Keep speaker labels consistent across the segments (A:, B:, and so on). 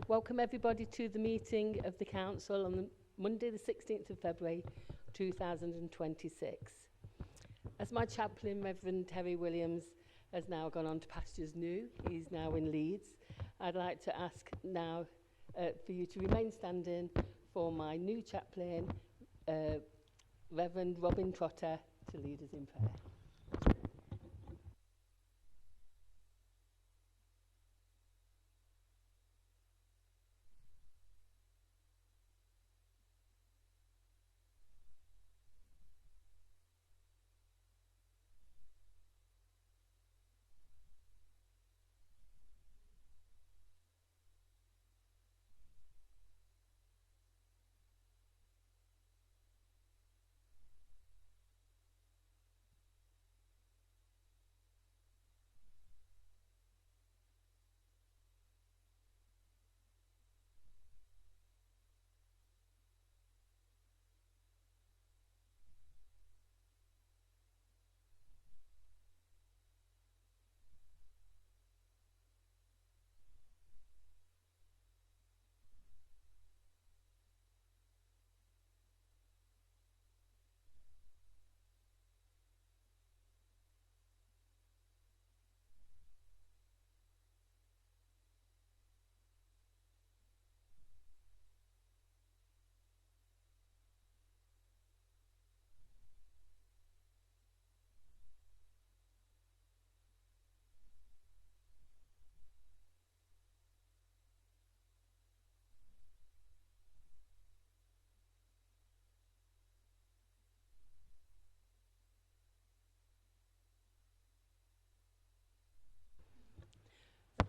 A: Welcome everybody to the meeting of the Council on Monday the 16th of February 2026. As my chaplain, Reverend Terry Williams, has now gone on to pastures new, he's now in Leeds, I'd like to ask now for you to remain standing for my new chaplain, Reverend Robin Trotter, to lead us in prayer.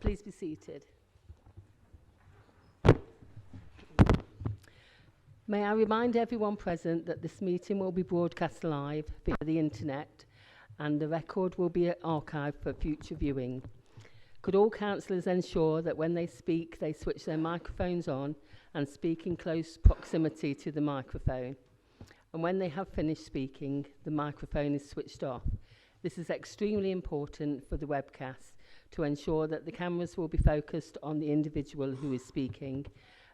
A: Please be seated. May I remind everyone present that this meeting will be broadcast live via the internet and the record will be archived for future viewing. Could all councillors ensure that when they speak, they switch their microphones on and speak in close proximity to the microphone? And when they have finished speaking, the microphone is switched off. This is extremely important for the webcast to ensure that the cameras will be focused on the individual who is speaking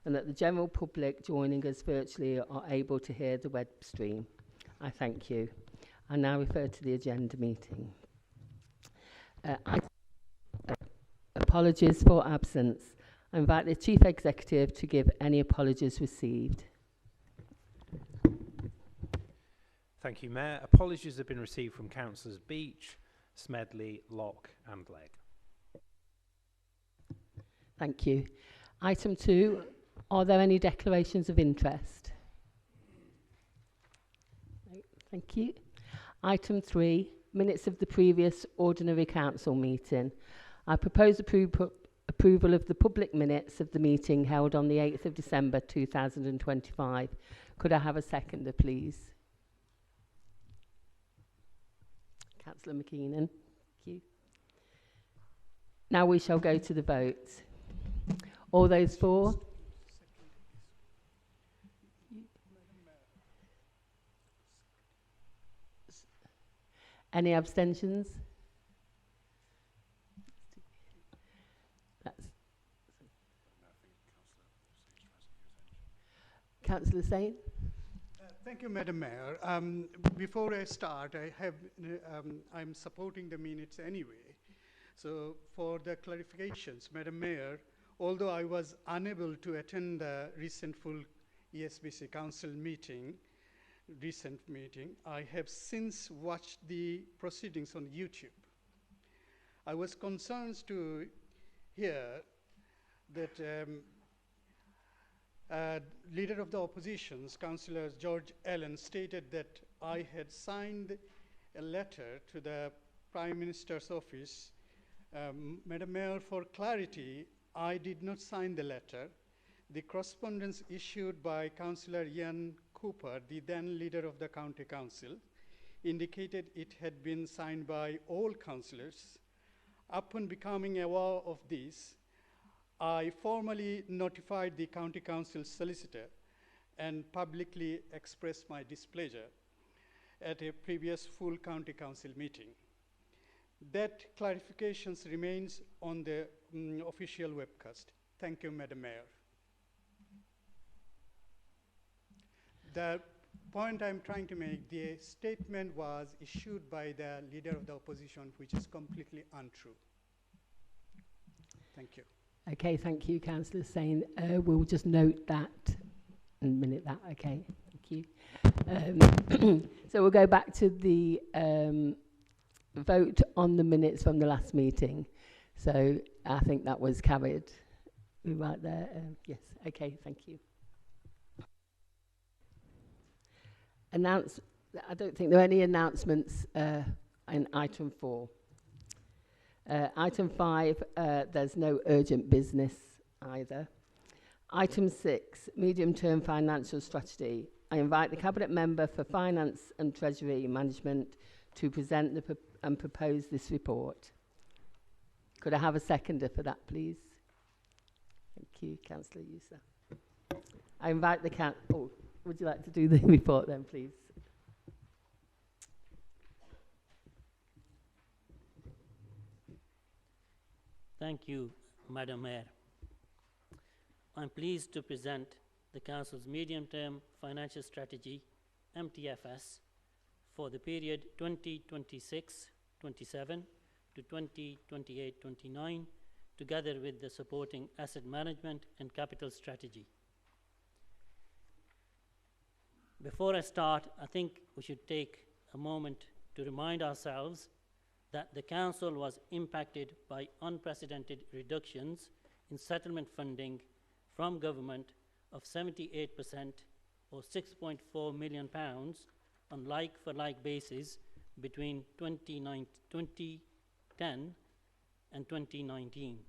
A: and that the general public joining us virtually are able to hear the web stream. I thank you. I now refer to the agenda meeting. Apologies for absence. I invite the Chief Executive to give any apologies received.
B: Thank you, Mayor. Apologies have been received from Councillors Beach, Smedley, Locke and Legg.
A: Thank you. Item 2, are there any declarations of interest? No, thank you. Item 3, minutes of the previous ordinary council meeting. I propose approval of the public minutes of the meeting held on the 8th of December 2025. Could I have a seconder, please? Councillor McKeenan. Thank you. Now we shall go to the vote. All those for? Any abstentions? That's Councillor Sain.
C: Thank you, Madam Mayor. Before I start, I'm supporting the minutes anyway. So for the clarifications, Madam Mayor, although I was unable to attend the recent full ESBC Council recent meeting, I have since watched the proceedings on YouTube. I was concerned to hear that Leader of the Opposition, Councillor George Allen, stated that I had signed a letter to the Prime Minister's office. Madam Mayor, for clarity, I did not sign the letter. The correspondence issued by Councillor Ian Cooper, the then leader of the County Council, indicated it had been signed by all councillors. Upon becoming aware of this, I formally notified the County Council solicitor and publicly expressed my displeasure at a previous full County Council meeting. That clarifications remains on the official webcast. Thank you, Madam Mayor. The point I'm trying to make, the statement was issued by the leader of the opposition, which is completely untrue. Thank you.
A: Okay, thank you, Councillor Sain. We'll just note that and minute that. Okay, thank you. So we'll go back to the vote on the minutes from the last meeting. So I think that was carried. We're right there. Yes. Okay. Thank you. I don't think there are any announcements in item 4. Item 5, there's no urgent business either. Item 6, medium-term financial strategy. I invite the Cabinet Member for Finance and Treasury Management to present and propose this report. Could I have a seconder for that, please? Thank you, Councillor Youssef. I invite the would you like to do the report then, please?
D: Thank you, Madam Mayor. I'm pleased to present the Council's medium-term financial strategy, MTFS, for the period 2026-27 to 2028-29, together with the supporting asset management and capital strategy. Before I start, I think we should take a moment to remind ourselves that the Council was impacted by unprecedented reductions in settlement funding from government of 78% or £6.4 million on like-for-like basis between 2010 and 2019.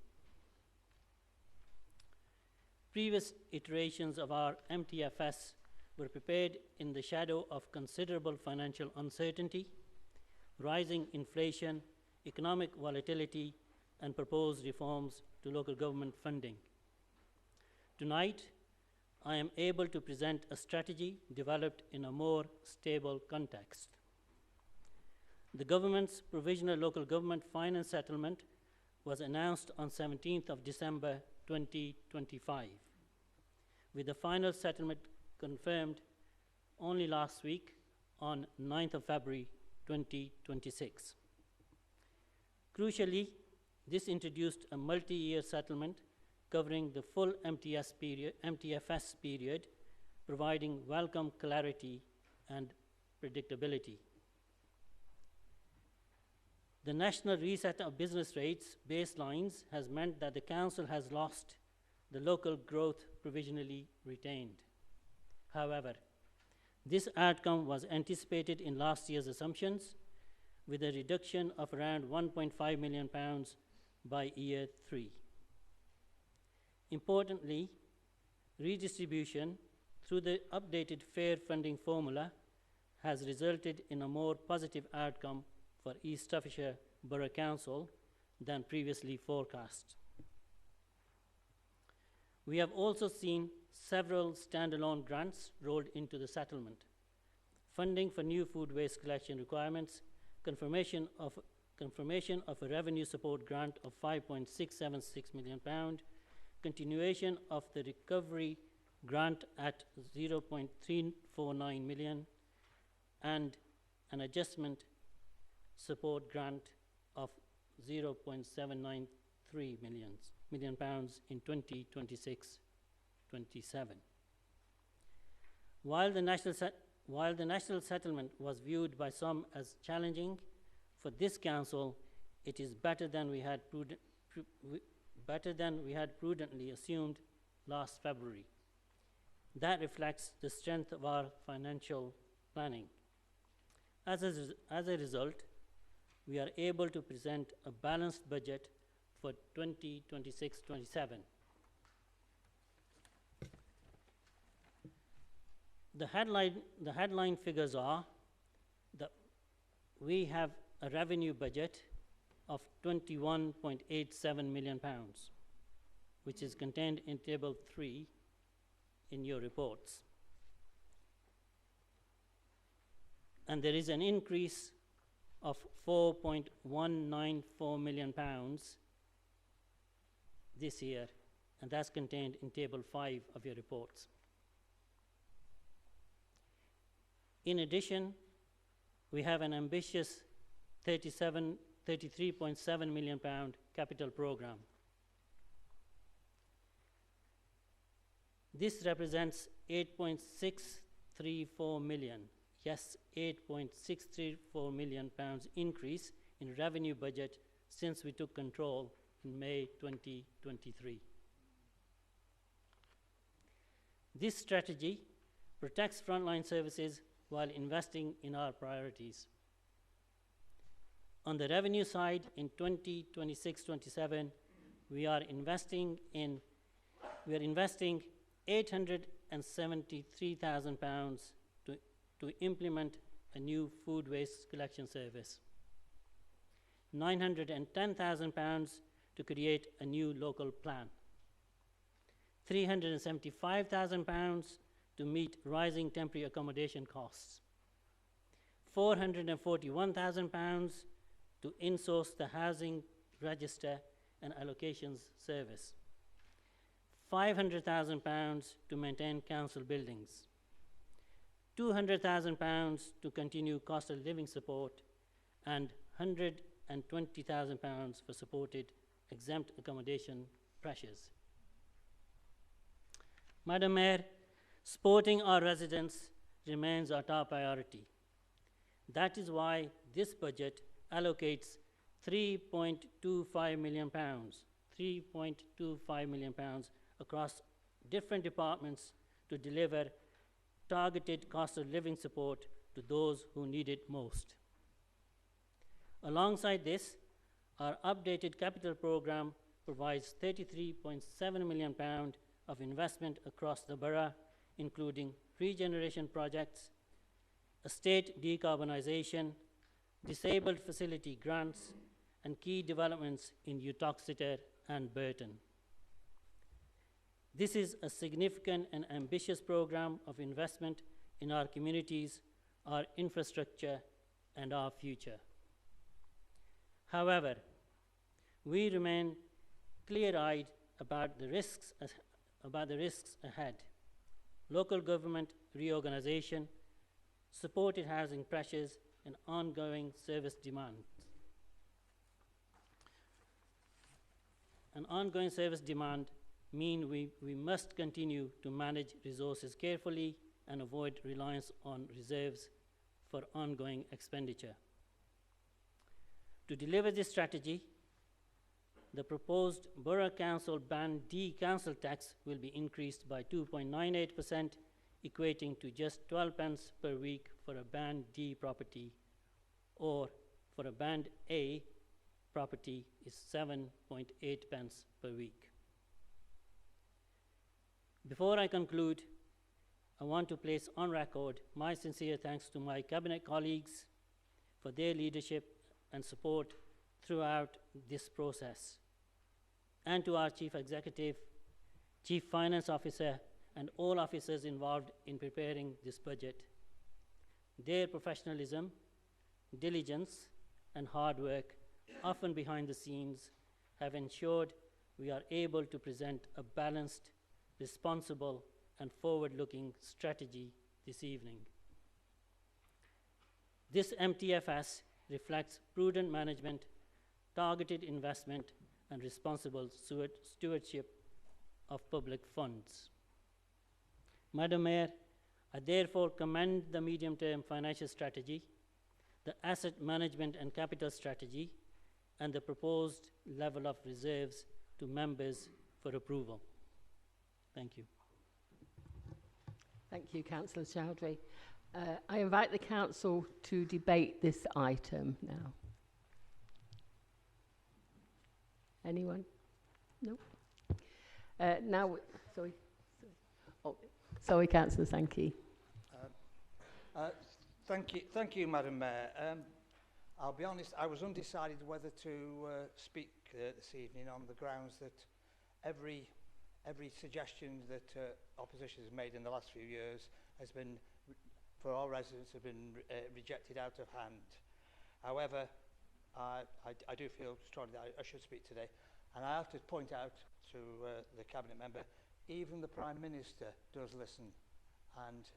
D: Previous iterations of our MTFS were prepared in the shadow of considerable financial uncertainty, rising inflation, economic volatility, and proposed reforms to local government funding. Tonight, I am able to present a strategy developed in a more stable context. The government's provisional local government finance settlement was announced on 17th of December 2025, with the final settlement confirmed only last week on 9th of February 2026. Crucially, this introduced a multi-year settlement covering the full MTFS period, providing welcome clarity and predictability. The national reset of business rates baselines has meant that the Council has lost the local growth provisionally retained. However, this outcome was anticipated in last year's assumptions, with a reduction of around £1.5 million by year 3. Importantly, redistribution through the updated fair funding formula has resulted in a more positive outcome for East Staffordshire Borough Council than previously forecast. We have also seen several standalone grants rolled into the settlement: funding for new food waste collection requirements, confirmation of a revenue support grant of £5.676 million, continuation of the recovery grant at £0.349 million, and an adjustment support grant of £0.793 million in 2026-27. While the national settlement was viewed by some as challenging, for this Council, it is better than we had prudently assumed last February. That reflects the strength of our financial planning. As a result, we are able to present a balanced budget for 2026-27. The headline figures are that we have a revenue budget of £21.87 million, which is contained in Table 3 in your reports. And there is an increase of £4.194 million this year, and that's contained in Table 5 of your reports. In addition, we have an ambitious £33.7 million capital programme. This represents 8.634 million, yes, 8.634 million pounds increase in revenue budget since we took control in May 2023. This strategy protects frontline services while investing in our priorities. On the revenue side, in 2026-27, we are investing £873,000 to implement a new food waste collection service, £910,000 to create a new local plan, £375,000 to meet rising temporary accommodation costs, £441,000 to insource the housing register and allocations service, £500,000 to maintain council buildings, £200,000 to continue cost of living support, and £120,000 for supported exempt accommodation pressures. Madam Mayor, supporting our residents remains our top priority. That is why this budget allocates £3.25 million across different departments to deliver targeted cost of living support to those who need it most. Alongside this, our updated capital programme provides £33.7 million of investment across the borough, including regeneration projects, estate decarbonisation, disabled facility grants, and key developments in Uttoxeter and Burton. This is a significant and ambitious programme of investment in our communities, our infrastructure, and our future. However, we remain clear-eyed about the risks ahead. Local government reorganisation, supported housing pressures, and ongoing service demand. An ongoing service demand mean we must continue to manage resources carefully and avoid reliance on reserves for ongoing expenditure. To deliver this strategy, the proposed Borough Council Band D council tax will be increased by 2.98%, equating to just 12 pence per week for a Band D property, or for a Band A property is 7.8 pence per week. Before I conclude, I want to place on record my sincere thanks to my Cabinet colleagues for their leadership and support throughout this process, and to our Chief Executive, Chief Finance Officer, and all officers involved in preparing this budget. Their professionalism, diligence, and hard work, often behind the scenes, have ensured we are able to present a balanced, responsible, and forward-looking strategy this evening. This MTFS reflects prudent management, targeted investment, and responsible stewardship of public funds. Madam Mayor, I therefore commend the medium-term financial strategy, the asset management and capital strategy, and the proposed level of reserves to members for approval. Thank you.
A: Thank you, Councillor Chowdhury. I invite the Council to debate this item now. Anyone? No? Sorry. Oh, sorry, Councillor Sankey.
E: Thank you, Madam Mayor. I'll be honest, I was undecided whether to speak this evening on the grounds that every suggestion that opposition has made in the last few years has been, for our residents, have been rejected out of hand. However, I do feel strongly that I should speak today, and I have to point out to the Cabinet member, even the Prime Minister does listen and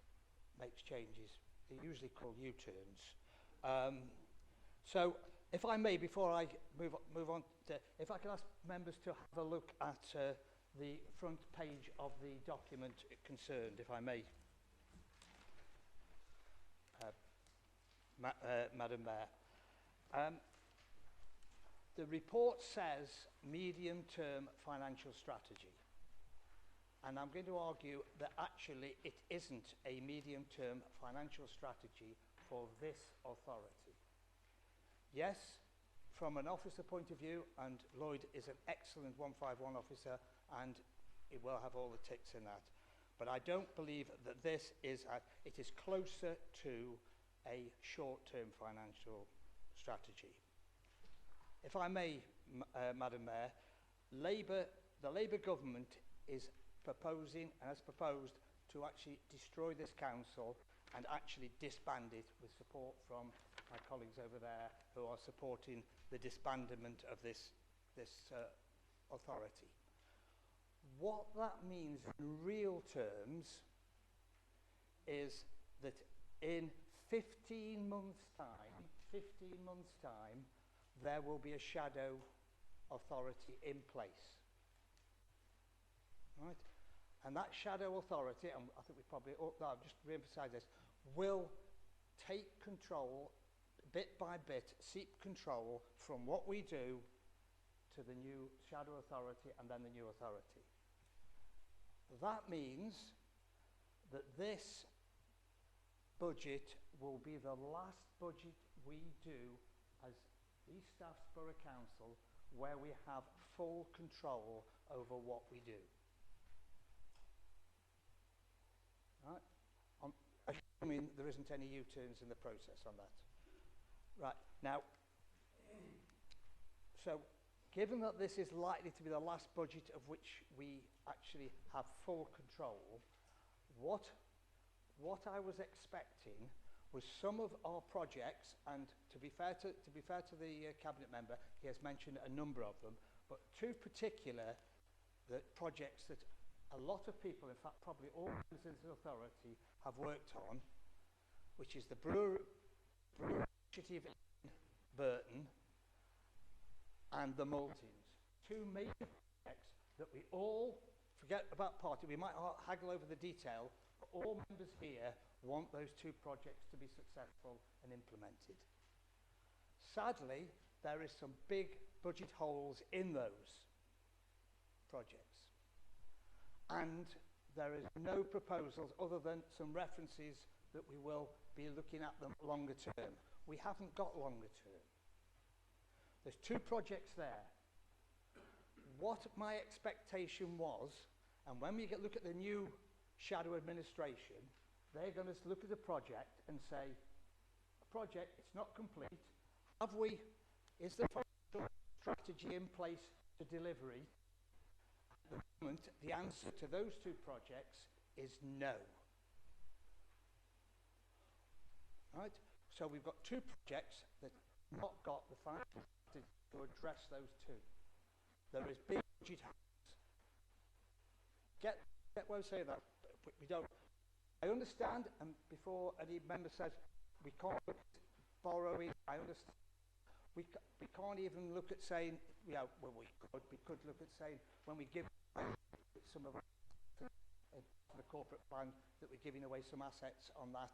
E: makes changes they're usually called U-turns. So, if I may, before I move on, if I can ask members to have a look at the front page of the document concerned, if I may. Madam Mayor. The report says medium-term financial strategy. And I'm going to argue that actually it isn't a medium-term financial strategy for this authority. Yes, from an officer point of view, and Lloyd is an excellent 151 officer, and it will have all the ticks in that. But I don't believe that this is, it is closer to a short-term financial strategy. If I may, Madam Mayor, the Labour government is proposing and has proposed to actually destroy this council and actually disband it with support from my colleagues over there who are supporting the disbandment of this authority. What that means in real terms is that in 15 months' time, there will be a shadow authority in place. Right? And that shadow authority, and I think we probably ought to just re-emphasise this, will take control, bit by bit, seek control from what we do to the new shadow authority and then the new authority. That means that this budget will be the last budget we do as East Staffordshire Council where we have full control over what we do. Right? I'm assuming there isn't any U-turns in the process on that. Right, now, so given that this is likely to be the last budget of which we actually have full control, what I was expecting was some of our projects, and to be fair to the cabinet member, he has mentioned a number of them, but two particular projects that a lot of people, in fact probably all members of the authority, have worked on, which is the Borough initiative in Burton and the Maltings. Two major projects that we all, forget about party, we might haggle over the detail, but all members here want those two projects to be successful and implemented. Sadly, there is some big budget holes in those projects. And there is no proposals other than some references that we will be looking at them longer term. We haven't got longer term. There's two projects there. What my expectation was, and when we look at the new shadow administration, they're going to look at the project and say, project, it's not complete. Is the financial strategy in place to delivery? At the moment, the answer to those two projects is no. Right? So we've got two projects that have not got the financial strategy to address those two. There is big budget holes. Get what I say that, but we don't. I understand, and before any member says we can't look at borrowing, I understand. We can't even look at saying, well, we could look at saying when we give some of the corporate plan that we're giving away some assets on that.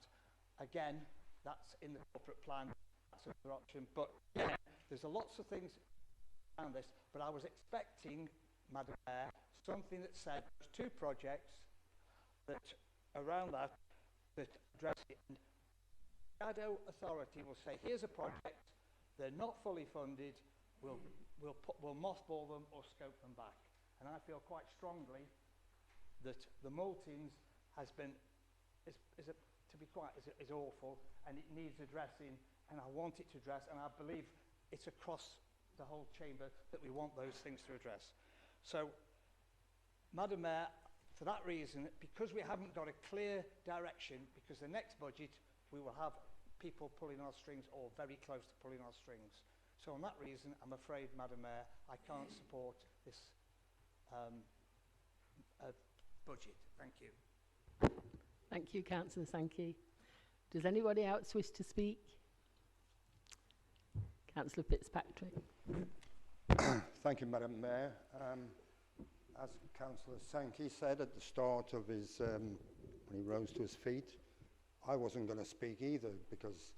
E: Again, that's in the corporate plan. That's another option. But yeah, there's lots of things around this. But I was expecting, Madam Mayor, something that said there's two projects that around that address it. And shadow authority will say, here's a project, they're not fully funded, we'll mothball them or scope them back. And I feel quite strongly that the Maltings has been, to be quite, is awful, and it needs addressing, and I want it to address, and I believe it's across the whole chamber that we want those things to address. So, Madam Mayor, for that reason, because we haven't got a clear direction, because the next budget we will have people pulling our strings or very close to pulling our strings. So on that reason, I'm afraid, Madam Mayor, I can't support this budget. Thank you.
A: Thank you, Councillor Sankey. Does anybody else wish to speak? Councillor Fitzpatrick.
F: Thank you, Madam Mayor. As Councillor Sankey said at the start of his, when he rose to his feet, I wasn't going to speak either because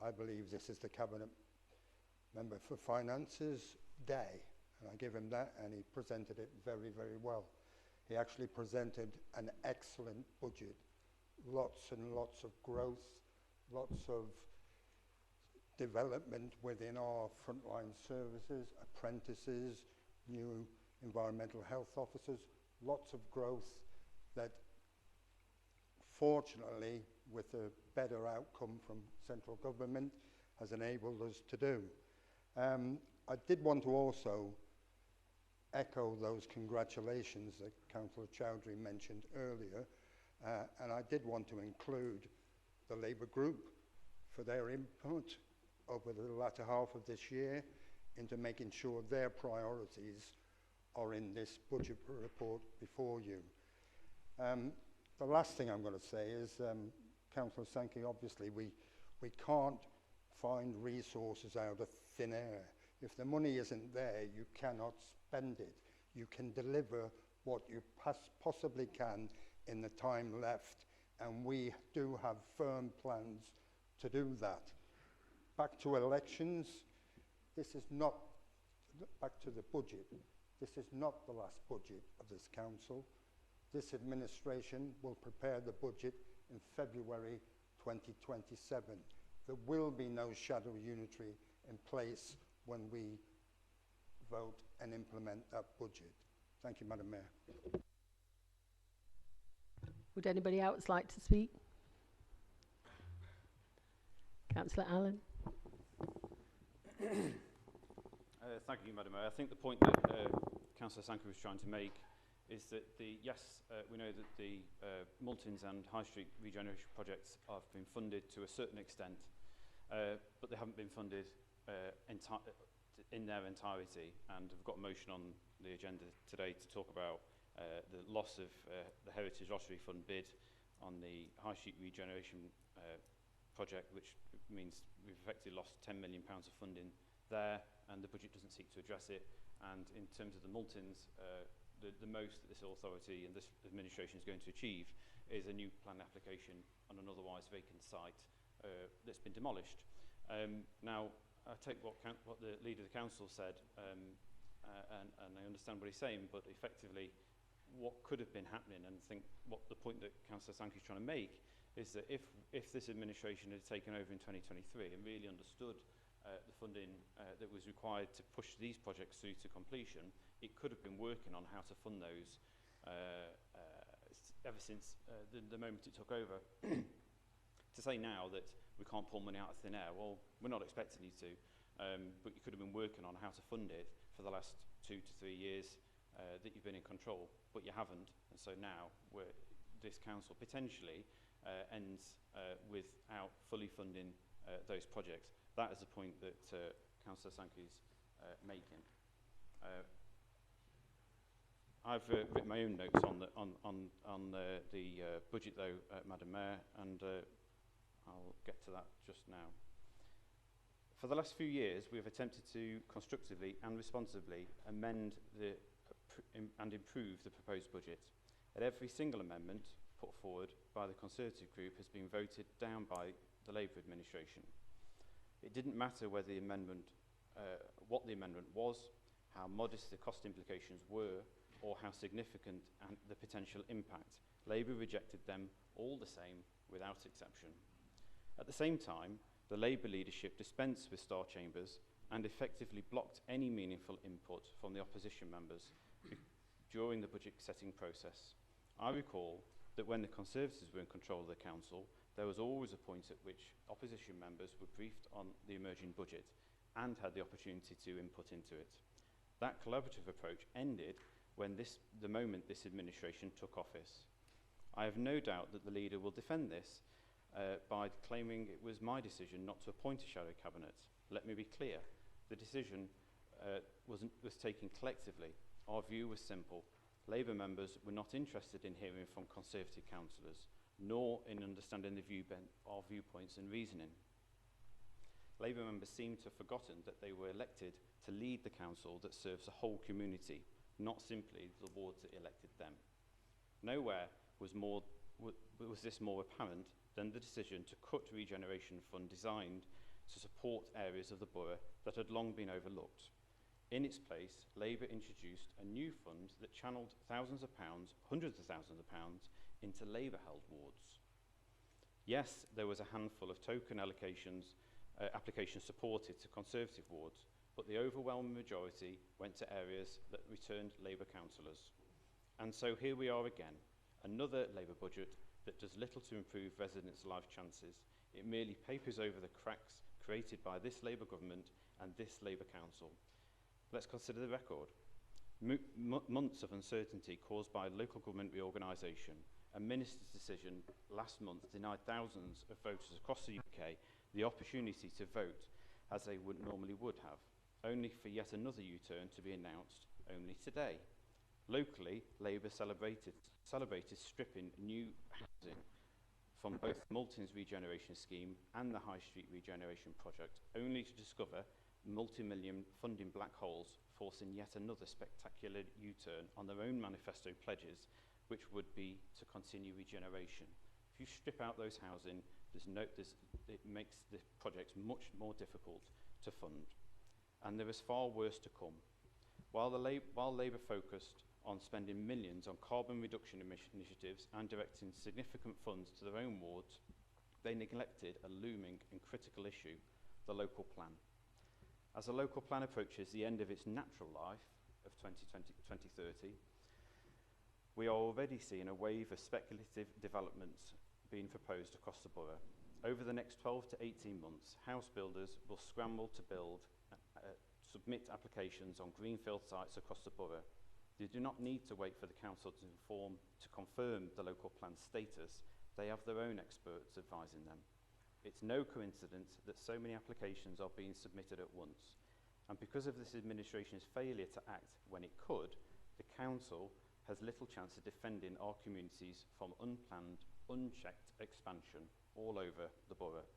F: I believe this is the Cabinet Member for Finance's day. And I give him that, and he presented it very, very well. He actually presented an excellent budget. Lots and lots of growth, lots of development within our frontline services, apprentices, new environmental health officers, lots of growth that fortunately with a better outcome from central government has enabled us to do. I did want to also echo those congratulations that Councillor Chowdhury mentioned earlier, and I did want to include the Labour group for their input over the latter half of this year into making sure their priorities are in this budget report before you. The last thing I'm going to say is, Councillor Sankey, obviously we can't find resources out of thin air. If the money isn't there, you cannot spend it. You can deliver what you possibly can in the time left, and we do have firm plans to do that. Back to elections, this is not, back to the budget, this is not the last budget of this council. This administration will prepare the budget in February 2027. There will be no shadow unitary in place when we vote and implement that budget. Thank you, Madam Mayor.
A: Would anybody else like to speak? Councillor Allen.
G: Thank you, Madam Mayor. I think the point that Councillor Sankey was trying to make is that we know that the Multins and High Street regeneration projects have been funded to a certain extent, but they haven't been funded in their entirety. And we've got a motion on the agenda today to talk about the loss of the Heritage Lottery Fund bid on the High Street regeneration project, which means we've effectively lost £10 million of funding there, and the budget doesn't seek to address it. And in terms of the Multins, the most that this authority and this administration is going to achieve is a new plan application on an otherwise vacant site that's been demolished. Now, I take what the leader of the council said, and I understand what he's saying, but effectively what could have been happening, and I think what the point that Councillor Sankey is trying to make is that if this administration had taken over in 2023 and really understood the funding that was required to push these projects through to completion, it could have been working on how to fund those ever since the moment it took over. To say now that we can't pull money out of thin air, well, we're not expecting you to, but you could have been working on how to fund it for the last 2 to 3 years that you've been in control, but you haven't, and so now this council potentially ends without fully funding those projects. That is the point that Councillor Sankey's making. I've written my own notes on the budget, though, Madam Mayor, and I'll get to that just now. For the last few years, we have attempted to constructively and responsibly amend and improve the proposed budget. At every single amendment put forward by the Conservative group has been voted down by the Labour administration. It didn't matter whether the amendment, what the amendment was, how modest the cost implications were, or how significant and the potential impact. Labour rejected them all the same, without exception. At the same time, the Labour leadership dispensed with star chambers and effectively blocked any meaningful input from the opposition members during the budget setting process. I recall that when the Conservatives were in control of the council, there was always a point at which opposition members were briefed on the emerging budget and had the opportunity to input into it. That collaborative approach ended when the moment this administration took office. I have no doubt that the leader will defend this by claiming it was my decision not to appoint a shadow cabinet. Let me be clear, the decision was taken collectively. Our view was simple. Labour members were not interested in hearing from Conservative councillors. nor in understanding our viewpoints and reasoning. Labour members seem to have forgotten that they were elected to lead the council that serves the whole community, not simply the wards that elected them. Nowhere was this more apparent than the decision to cut regeneration fund designed to support areas of the borough that had long been overlooked. In its place, Labour introduced a new fund that channelled thousands of pounds, hundreds of thousands of pounds, into Labour-held wards. Yes, there was a handful of token applications supported to Conservative wards, but the overwhelming majority went to areas that returned Labour councillors. And so here we are again, another Labour budget that does little to improve residents' life chances. It merely papers over the cracks created by this Labour government and this Labour council. Let's consider the record. Months of uncertainty caused by local government reorganisation. A minister's decision last month denied thousands of voters across the UK the opportunity to vote as they normally would have, only for yet another U-turn to be announced only today. Locally, Labour celebrated stripping new housing from both Malton's regeneration scheme and the High Street regeneration project, only to discover multi-million funding black holes, forcing yet another spectacular U-turn on their own manifesto pledges, which would be to continue regeneration. If you strip out those housing, it makes the projects much more difficult to fund. And there is far worse to come. While Labour focused on spending millions on carbon reduction initiatives and directing significant funds to their own wards, they neglected a looming and critical issue, the local plan. As a local plan approaches the end of its natural life of 2030, we are already seeing a wave of speculative developments being proposed across the borough. Over the next 12 to 18 months, house builders will scramble to submit applications on greenfield sites across the borough. They do not need to wait for the council to confirm the local plan's status. They have their own experts advising them. It's no coincidence that so many applications are being submitted at once. And because of this administration's failure to act when it could, the council has little chance of defending our communities from unplanned, unchecked expansion all over the borough.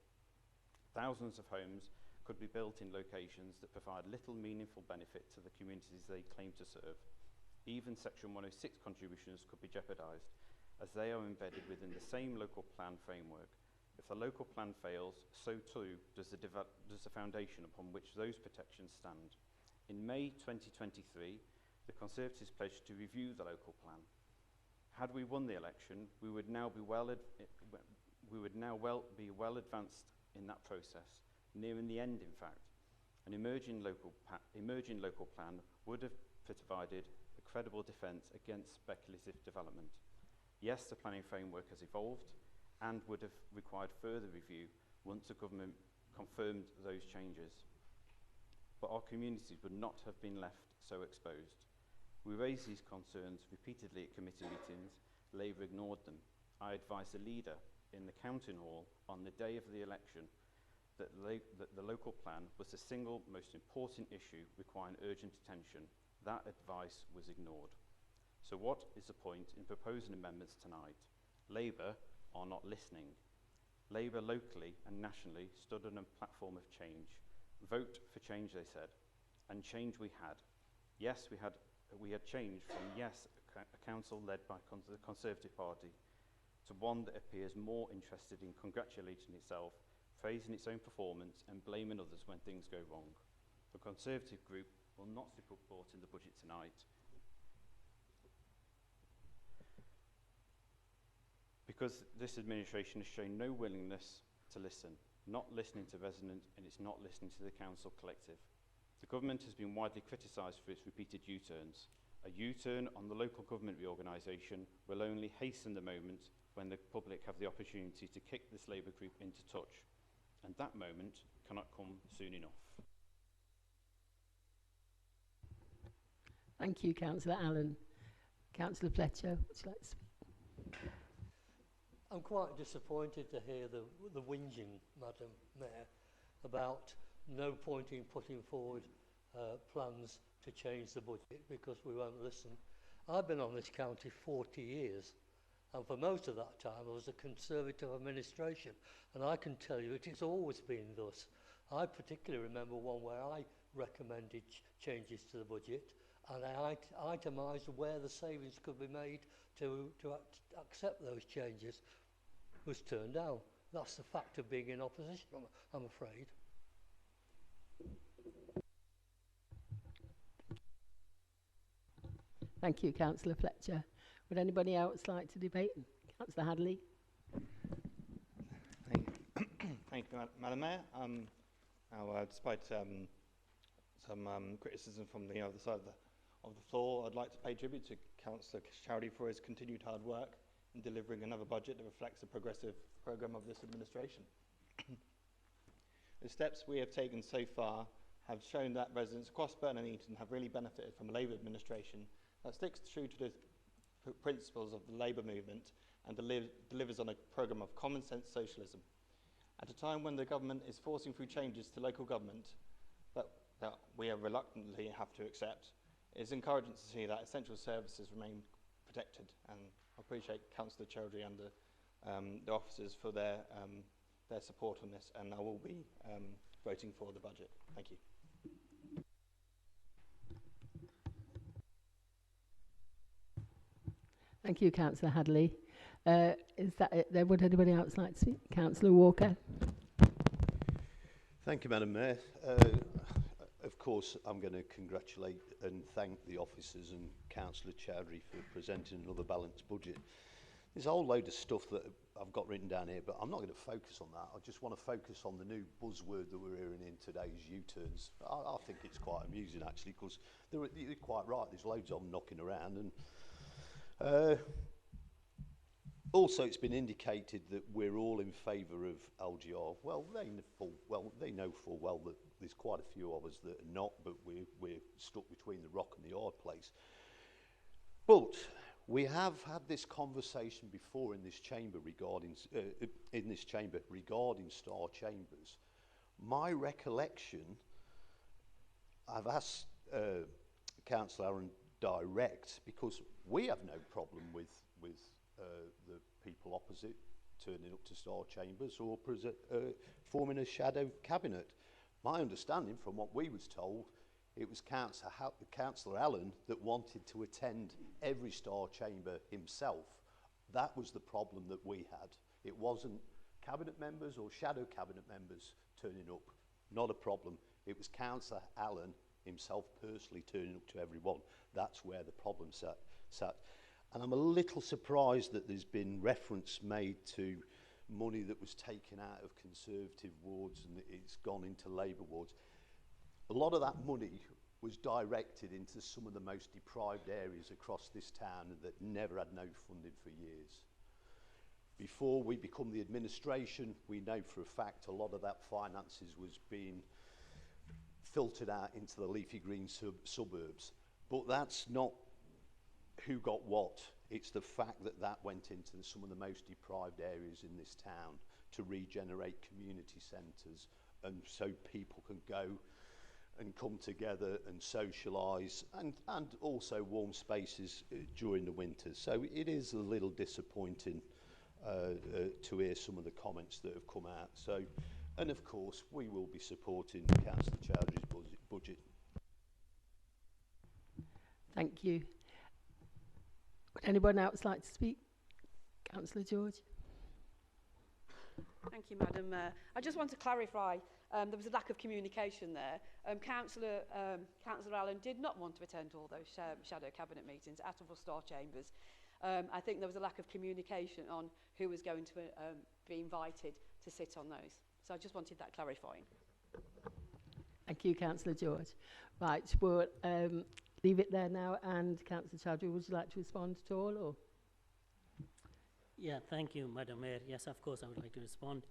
G: Thousands of homes could be built in locations that provide little meaningful benefit to the communities they claim to serve. Even Section 106 contributions could be jeopardised, as they are embedded within the same local plan framework. If the local plan fails, so too does the foundation upon which those protections stand. In May 2023, the Conservatives pledged to review the local plan. Had we won the election, we would now be well advanced in that process, nearing the end in fact. An emerging local plan would have provided a credible defence against speculative development. Yes, the planning framework has evolved and would have required further review once the government confirmed those changes. But our communities would not have been left so exposed. We raised these concerns repeatedly at committee meetings. Labour ignored them. I advised the leader in the counting hall on the day of the election that the local plan was the single most important issue requiring urgent attention. That advice was ignored. So what is the point in proposing amendments tonight? Labour are not listening. Labour locally and nationally stood on a platform of change. Vote for change, they said, and change we had. Yes, we had change from, yes, a council led by the Conservative Party, to one that appears more interested in congratulating itself, praising its own performance and blaming others when things go wrong. The Conservative group will not support in the budget tonight. Because this administration has shown no willingness to listen, not listening to residents, and it's not listening to the council collective. The government has been widely criticised for its repeated U-turns. A U-turn on the local government reorganisation will only hasten the moment when the public have the opportunity to kick this Labour group into touch. And that moment cannot come soon enough.
A: Thank you, Councillor Allen. Councillor Fletcher, would you like to speak?
H: I'm quite disappointed to hear the whinging, Madam Mayor, about no point in putting forward plans to change the budget because we won't listen. I've been on this county 40 years And for most of that time, I was a Conservative administration. And I can tell you, it has always been thus. I particularly remember one where I recommended changes to the budget, and I itemised where the savings could be made to accept those changes. Was turned down. That's the fact of being in opposition, I'm afraid.
A: Thank you, Councillor Fletcher. Would anybody else like to debate? Councillor Hadley.
I: Thank you, Madam Mayor. Despite some criticism from the other side of the floor, I'd like to pay tribute to Councillor Chowdhury for his continued hard work in delivering another budget that reflects the progressive programme of this administration. The steps we have taken so far have shown that residents across Burton and Eton have really benefited from a Labour administration that sticks true to the principles of the Labour movement and delivers on a programme of common sense socialism. At a time when the government is forcing through changes to local government that we reluctantly have to accept, it is encouraging to see that essential services remain protected, and I appreciate Councillor Chowdhury and the officers for their support on this, and I will be voting for the budget. Thank you.
A: Thank you, Councillor Hadley. Is that it there? Would anybody else like to speak? Councillor Walker.
J: Thank you, Madam Mayor. Of course, I'm going to congratulate and thank the officers and Councillor Chowdhury for presenting another balanced budget. There's a whole load of stuff that I've got written down here, but I'm not going to focus on that. I just want to focus on the new buzzword that we're hearing in today's U-turns. I think it's quite amusing, actually, because you're quite right. There's loads of them knocking around. And also, it's been indicated that we're all in favour of LGR. Well, they know full well that there's quite a few of us that are not, but we're stuck between the rock and the hard place. But we have had this conversation before in this chamber regarding star chambers. My recollection, I've asked Councillor Aaron direct, because we have no problem with the people opposite turning up to star chambers or forming a shadow cabinet. My understanding from what we was told, it was Councillor Allen that wanted to attend every star chamber himself. That was the problem that we had. It wasn't cabinet members or shadow cabinet members turning up. Not a problem. It was Councillor Allen himself personally turning up to every one. That's where the problem sat. And I'm a little surprised that there's been reference made to money that was taken out of Conservative wards and it's gone into Labour wards. A lot of that money was directed into some of the most deprived areas across this town that never had no funding for years. Before we become the administration, we know for a fact a lot of that finances was being filtered out into the leafy green suburbs. But that's not who got what. It's the fact that that went into some of the most deprived areas in this town to regenerate community centres, and so people can go and come together and socialise, and also warm spaces during the winter. So it is a little disappointing to hear some of the comments that have come out. So, and of course, we will be supporting Councillor Chowdhury's budget.
A: Thank you. Would anyone else like to speak? Councillor George.
K: Thank you, Madam Mayor. I just want to clarify, there was a lack of communication there. Councillor Allen did not want to attend all those shadow cabinet meetings at all star chambers. I think there was a lack of communication on who was going to be invited to sit on those. So I just wanted that clarifying.
A: Thank you, Councillor George. Right, we'll leave it there now. And Councillor Chowdhury, would you like to respond at all? Or?
D: Yeah, thank you, Madam Mayor. Yes, of course, I would like to respond.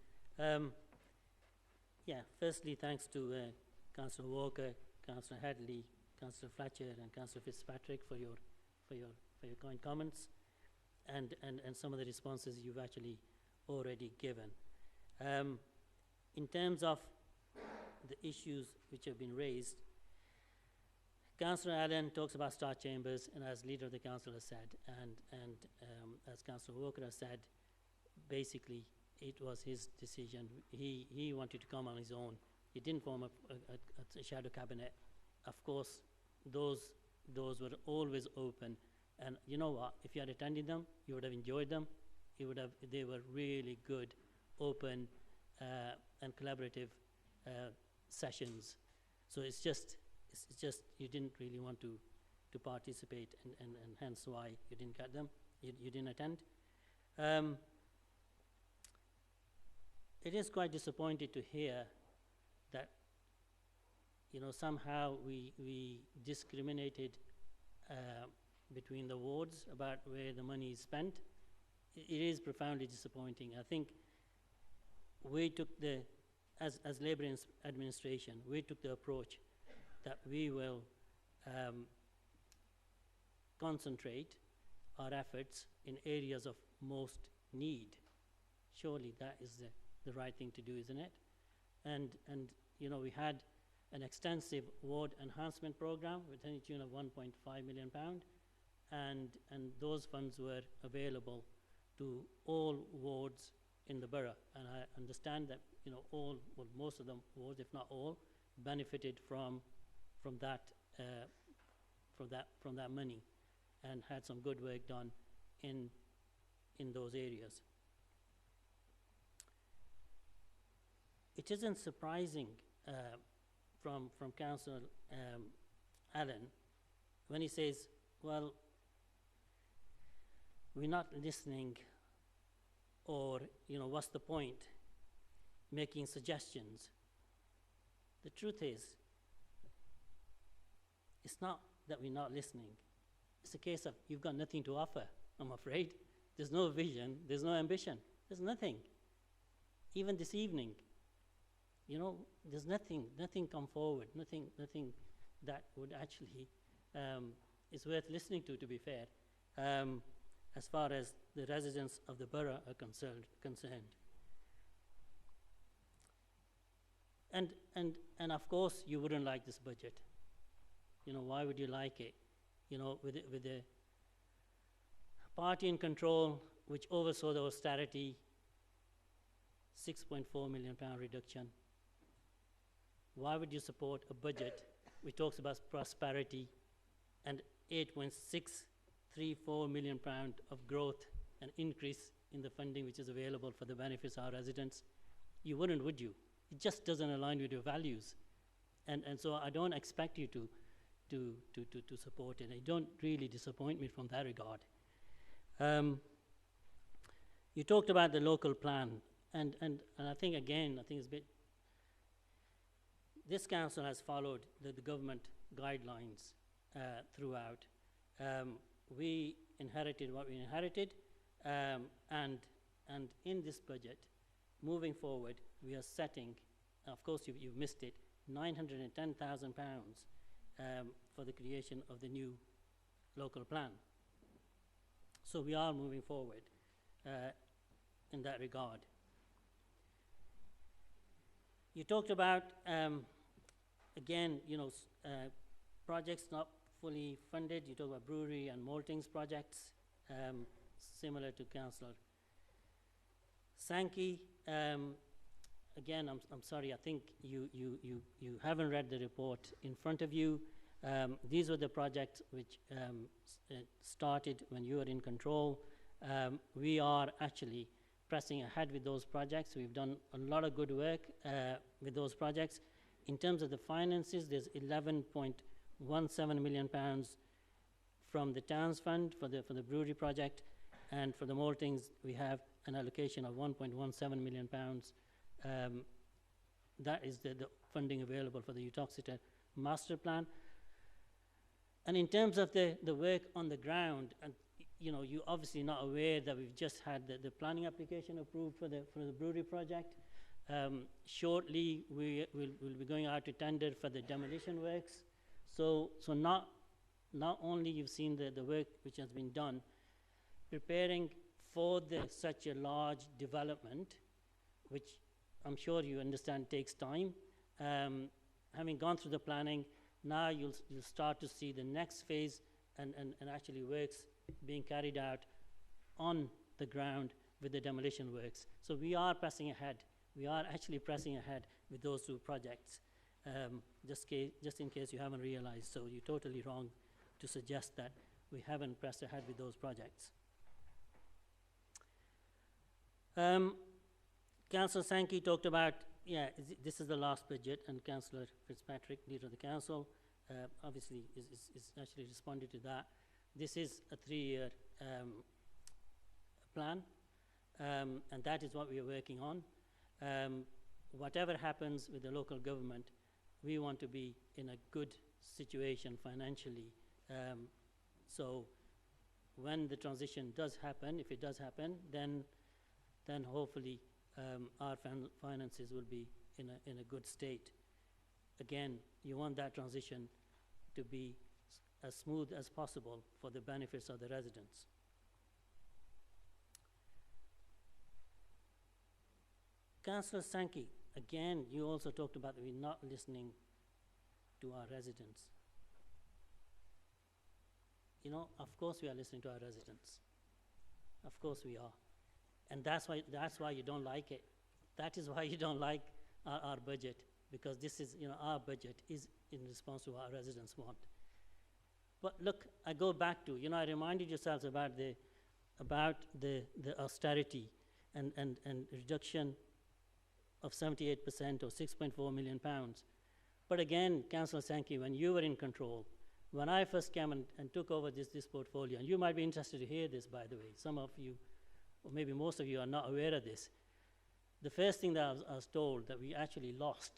D: Firstly, thanks to Councillor Walker, Councillor Hadley, Councillor Fletcher, and Councillor Fitzpatrick for your kind comments, and some of the responses you've actually already given. In terms of the issues which have been raised, Councillor Allen talks about star chambers, and as leader of the council has said, and as Councillor Walker has said, basically it was his decision. He wanted to come on his own. He didn't form a shadow cabinet. Of course, those were always open, and you know what? If you had attended them, you would have enjoyed them. They were really good, open, and collaborative sessions. So it's just you didn't really want to participate, and hence why you didn't get them. You didn't attend. It is quite disappointing to hear that, you know, somehow we discriminated between the wards about where the money is spent. It is profoundly disappointing. I think we took as Labour administration, we took the approach that we will concentrate our efforts in areas of most need. Surely that is the right thing to do, isn't it? And you know, we had an extensive ward enhancement program with a tune of £1.5 million, and those funds were available to all wards in the borough. And I understand that, you know, most of them wards, if not all, benefited from that money, and had some good work done in those areas. It isn't surprising from Councillor Allen when he says, well, we're not listening, or, you know, what's the point making suggestions? The truth is, it's not that we're not listening. It's a case of you've got nothing to offer, I'm afraid. There's no vision, there's no ambition, there's nothing. Even this evening, you know, there's nothing come forward, nothing that would actually is worth listening to be fair, as far as the residents of the borough are concerned. And of course, you wouldn't like this budget. You know, why would you like it? You know, with the party in control, which oversaw the austerity, £6.4 million reduction. Why would you support a budget which talks about prosperity and £8.634 million of growth and increase in the funding which is available for the benefits of our residents? You wouldn't, would you? It just doesn't align with your values. And so I don't expect you to support it. You don't really disappoint me from that regard. You talked about the local plan, and I think, again, I think it's a bit, this council has followed the government guidelines throughout. We inherited what we inherited, and in this budget, moving forward, we are setting, of course you've missed it, £910,000 for the creation of the new local plan. So we are moving forward in that regard. You talked about, again, you know, projects not fully funded. You talk about brewery and maltings projects, similar to Councillor Sankey. Again, I'm sorry, I think you haven't read the report in front of you. These were the projects which started when you were in control. We are actually pressing ahead with those projects. We've done a lot of good work with those projects. In terms of the finances, there's £11.17 million from the Towns Fund for the brewery project, and for the maltings, we have an allocation of £1.17 million. That is the funding available for the Uttoxeter master plan. And in terms of the work on the ground, and you know, you're obviously not aware that we've just had the planning application approved for the brewery project. Shortly, we'll be going out to tender for the demolition works. So not only you've seen the work which has been done, preparing for such a large development, which I'm sure you understand takes time. Having gone through the planning, Now you'll start to see the next phase and actually works being carried out on the ground with the demolition works. So we are pressing ahead. We are actually pressing ahead with those two projects, just in case you haven't realized. So you're totally wrong to suggest that we haven't pressed ahead with those projects. Councillor Sankey talked about, this is the last budget, and Councillor Fitzpatrick, leader of the council, obviously is actually responded to that. This is a 3-year plan, and that is what we are working on. Whatever happens with the local government, we want to be in a good situation financially. So when the transition does happen, if it does happen, then hopefully our finances will be in a good state. Again, you want that transition to be as smooth as possible for the benefits of the residents. Councillor Sankey, again, you also talked about that we're not listening to our residents. You know, of course we are listening to our residents. Of course we are. And that's why you don't like it. That is why you don't like our budget, because this is, our budget is in response to what our residents want. But look, I go back to, I reminded yourselves about the austerity and reduction of 78% or £6.4 million. But again, Councillor Sankey, when you were in control, when I first came and took over this portfolio, and you might be interested to hear this, by the way, some of you, or maybe most of you, are not aware of this. The first thing that I was told that we actually lost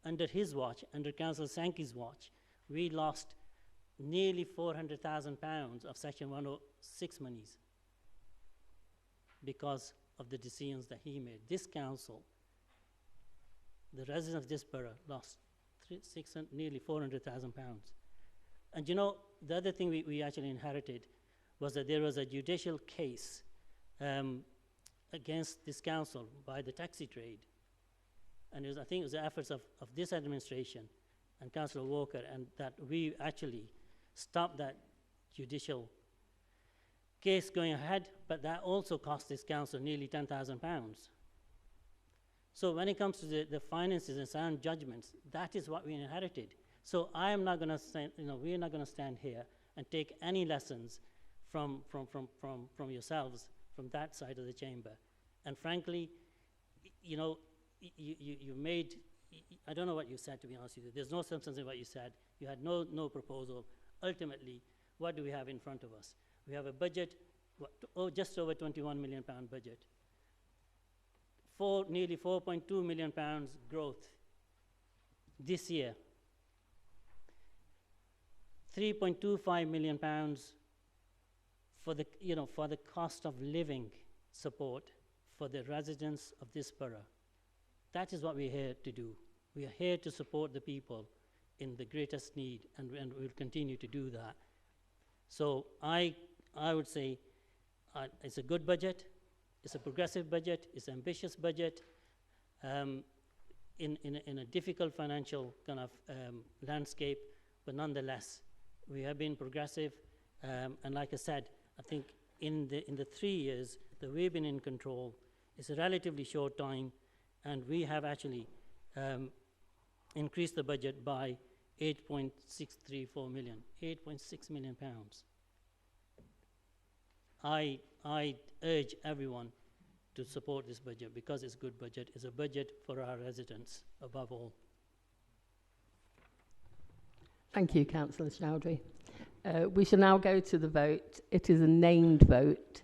D: under his watch, under Councillor Sankey's watch, we lost nearly £400,000 of Section 106 monies because of the decisions that he made. This council, the residents of this borough, lost nearly £400,000. And the other thing we actually inherited was that there was a judicial case against this council by the taxi trade. And I think it was the efforts of this administration and Councillor Walker, and that we actually stopped that judicial case going ahead, but that also cost this council nearly £10,000. So when it comes to the finances and sound judgments, that is what we inherited. So I am not going to stand, we are not going to stand here and take any lessons from yourselves, from that side of the chamber. And frankly, you made, I don't know what you said, to be honest with you. There's no substance in what you said. You had no proposal. Ultimately, what do we have in front of us? We have a budget, just over £21 million budget. Nearly £4.2 million growth this year. £3.25 million for the cost of living support for the residents of this borough. That is what we're here to do. We are here to support the people in the greatest need, and we'll continue to do that. So I would say it's a good budget, it's a progressive budget, it's an ambitious budget, in a difficult financial kind of landscape, but nonetheless, we have been progressive, and like I said, I think in the 3 years that we've been in control, it's a relatively short time, and we have actually increased the budget by £8.634 million, £8.6 million. I urge everyone to support this budget because it's a good budget. It's a budget for our residents above all.
A: Thank you, Councillor Chowdhury. We shall now go to the vote. It is a named vote,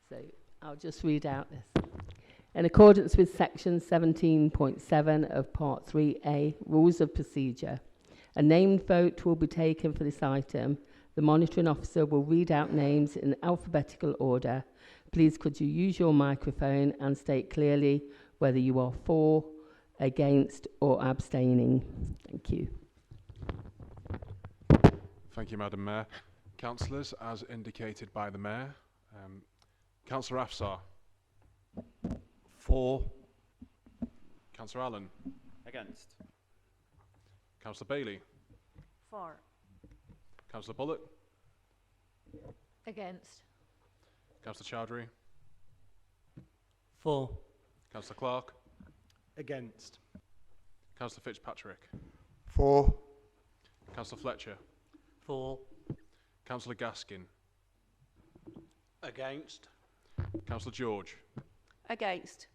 A: so I'll just read out this. In accordance with section 17.7 of Part 3A, Rules of Procedure, a named vote will be taken for this item. The monitoring officer will read out names in alphabetical order. Please could you use your microphone and state clearly whether you are for, against or abstaining. Thank you.
L: Thank you, Madam Mayor. Councillors, as indicated by the Mayor, Councillor Afsar.
J: For.
L: Councillor Allen.
G: Against.
L: Councillor Bailey.
M: For.
L: Councillor Bullock.
M: Against.
L: Councillor Chowdhury.
D: For.
L: Councillor Clark.
N: Against.
L: Councillor Fitzpatrick.
F: For.
L: Councillor Fletcher.
D: For.
L: Councillor Gaskin.
N: Against.
L: Councillor George.
K: Against.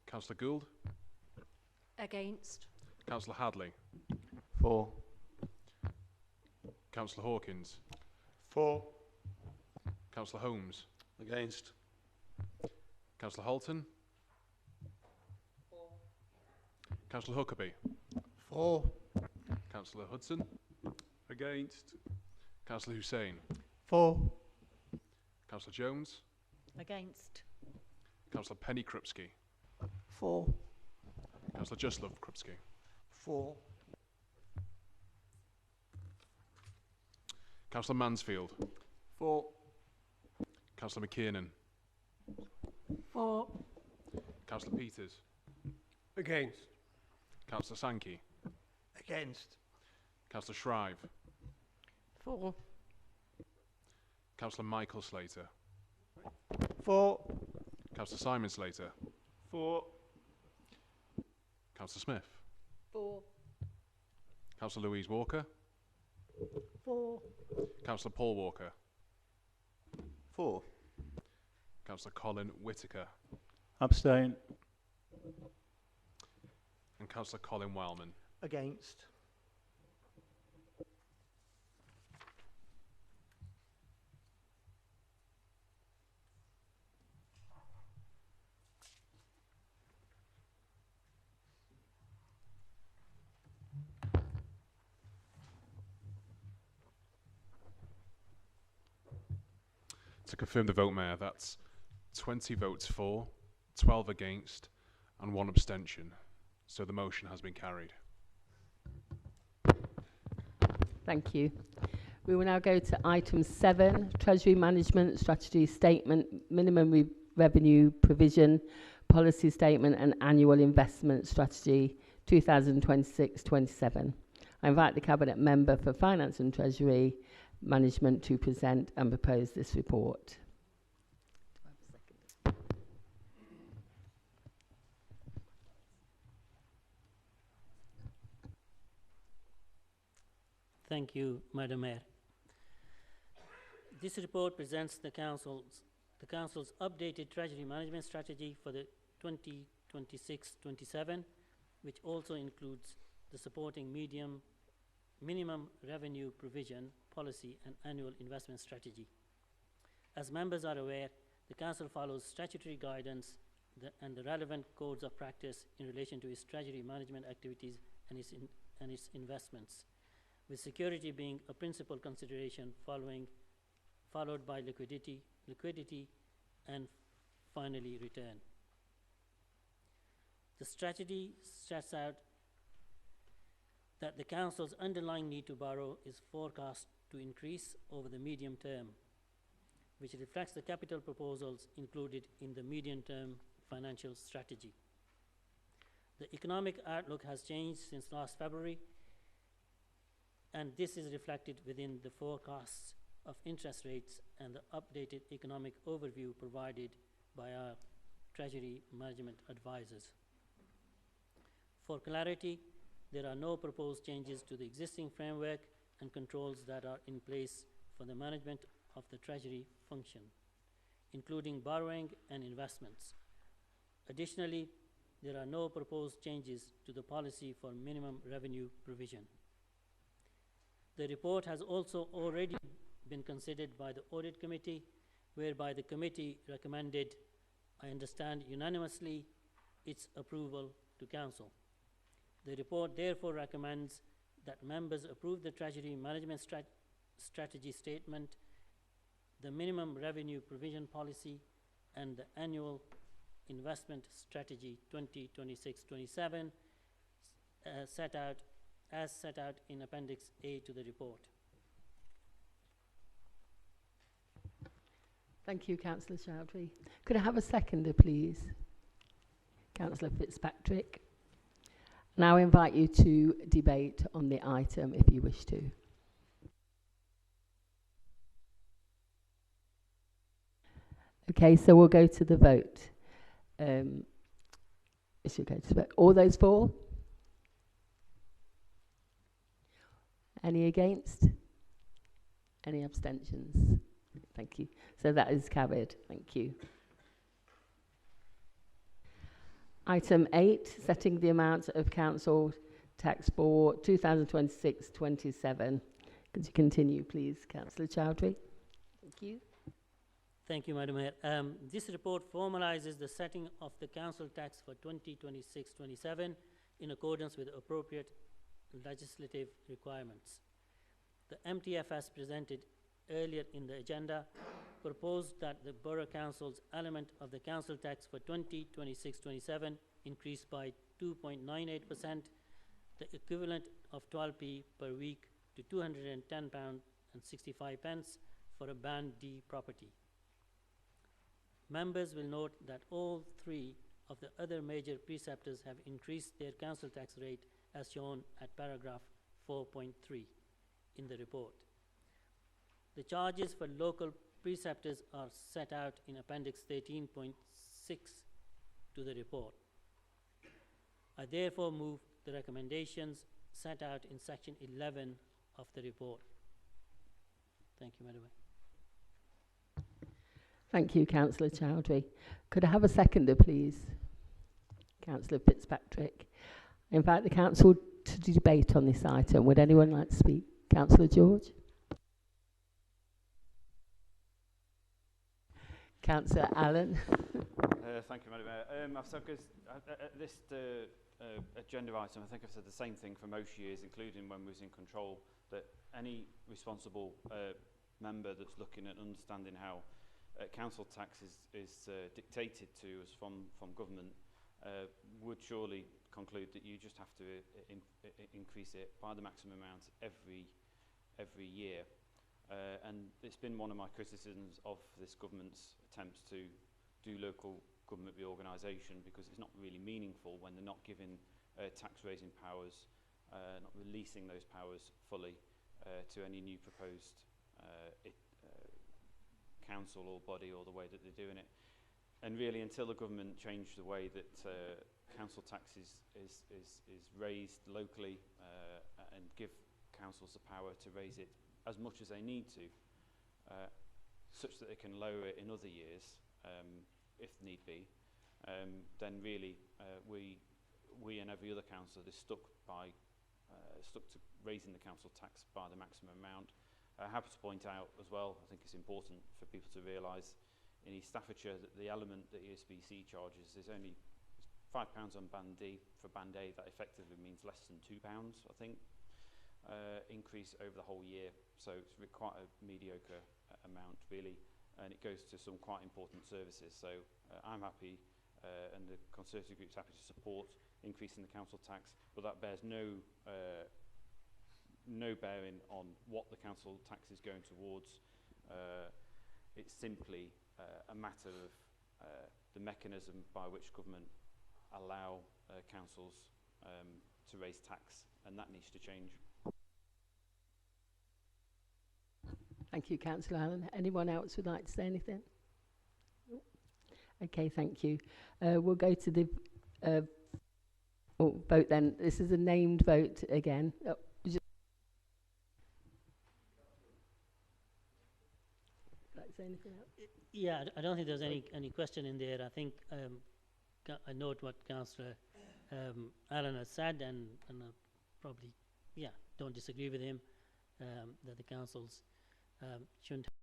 L: Councillor Gould.
M: Against.
L: Councillor Hadley.
N: For.
L: Councillor Hawkins.
N: For.
L: Councillor Holmes.
N: Against.
L: Councillor Holton. Councillor Huckabee.
N: For.
L: Councillor Hudson.
N: Against.
L: Councillor Hussain.
N: For.
L: Councillor Jones.
M: Against.
L: Councillor Penny Krupski.
N: For.
L: Councillor Justlove Krupski.
N: For.
L: Councillor Mansfield.
N: For.
L: Councillor McKiernan.
M: For.
L: Councillor Peters.
N: Against.
L: Councillor Sankey.
N: Against.
L: Councillor Shrive.
M: For.
L: Councillor Michael Slater.
N: For.
L: Councillor Simon Slater.
N: For.
L: Councillor Smith.
K: For.
L: Councillor Louise Walker.
M: For.
L: Councillor Paul Walker.
N: For.
L: Councillor Colin Whitaker.
N: Abstain.
L: And Councillor Colin Wellman.
N: Against.
L: To confirm the vote, Mayor, that's 20 votes for, 12 against, and 1 abstention. So the motion has been carried.
A: Thank you. We will now go to item 7, Treasury Management Strategy Statement, Minimum Revenue Provision, Policy Statement and Annual Investment Strategy 2026-27. I invite the Cabinet Member for Finance and Treasury Management to present and propose this report.
D: Thank you, Madam Mayor. This report presents the Council's updated Treasury Management Strategy for the 2026-27, which also includes the supporting minimum revenue provision policy and annual investment strategy. As members are aware, the Council follows statutory guidance and the relevant codes of practice in relation to its treasury management activities and its investments, with security being a principal consideration followed by liquidity, and finally return. The strategy sets out that the Council's underlying need to borrow is forecast to increase over the medium term, which reflects the capital proposals included in the medium-term financial strategy. The economic outlook has changed since last February, and this is reflected within the forecasts of interest rates and the updated economic overview provided by our Treasury Management advisors. For clarity, there are no proposed changes to the existing framework and controls that are in place for the management of the Treasury function, including borrowing and investments. Additionally, there are no proposed changes to the policy for minimum revenue provision. The report has also already been considered by the Audit Committee, whereby the committee recommended, I understand unanimously, its approval to Council. The report therefore recommends that members approve the Treasury Management Strategy Statement, the Minimum Revenue Provision Policy, and the Annual Investment Strategy 2026-27 set out in Appendix A to the report.
A: Thank you, Councillor Chowdhury. Could I have a seconder, please? Councillor Fitzpatrick. Now I invite you to debate on the item if you wish to. Okay, so we'll go to the vote. We should go to the vote. All those for? Any against? Any abstentions? Thank you. So that is carried. Thank you. Item 8, setting the amount of council tax for 2026-27. Could you continue, please, Councillor Chowdhury? Thank you.
D: Thank you, Madam Mayor. This report formalises the setting of the council tax for 2026-27 in accordance with appropriate legislative requirements. The MTFS presented earlier in the agenda proposed that the Borough Council's element of the council tax for 2026-27 increased by 2.98%, the equivalent of 12p per week to £210.65 for a Band D property. Members will note that all three of the other major preceptors have increased their council tax rate as shown at paragraph 4.3 in the report. The charges for local preceptors are set out in Appendix 13.6 to the report. I therefore move the recommendations set out in Section 11 of the report. Thank you, Madam Mayor.
A: Thank you, Councillor Chowdhury. Could I have a seconder, please? Councillor Fitzpatrick. I invite the council to debate on this item. Would anyone like to speak? Councillor George? Councillor Allen?
G: Thank you, Madam Mayor. This agenda item, I think I've said the same thing for most years, including when we was in control, that any responsible member that's looking at understanding how council tax is dictated to us from government would surely conclude that you just have to increase it by the maximum amount every year. And it's been one of my criticisms of this government's attempts to do local government reorganisation, because it's not really meaningful when they're not giving tax raising powers, not releasing those powers fully to any new proposed council or body, or the way that they're doing it. And really, until the government change the way that council tax is raised locally and give councils the power to raise it as much as they need to, such that they can lower it in other years if need be, then really we and every other council is stuck to raising the council tax by the maximum amount. Happy to point out as well, I think it's important for people to realise in East Staffordshire that the element that ESBC charges is only £5 on Band D. For Band A, that effectively means less than £2, I think, increase over the whole year. So it's quite a mediocre amount, really, and it goes to some quite important services. So I'm happy, and the Conservative Group's happy to support increasing the council tax, but that bears no bearing on what the council tax is going towards. It's simply a matter of the mechanism by which government allow councils to raise tax, and that needs to change.
A: Thank you, Councillor Allen. Anyone else would like to say anything? Okay, thank you. We'll go to the vote then. This is a named vote again. Say anything else?
D: Yeah, I don't think there's any question in there. I think I note what Councillor Allen has said, and I probably don't disagree with him that the councils shouldn't have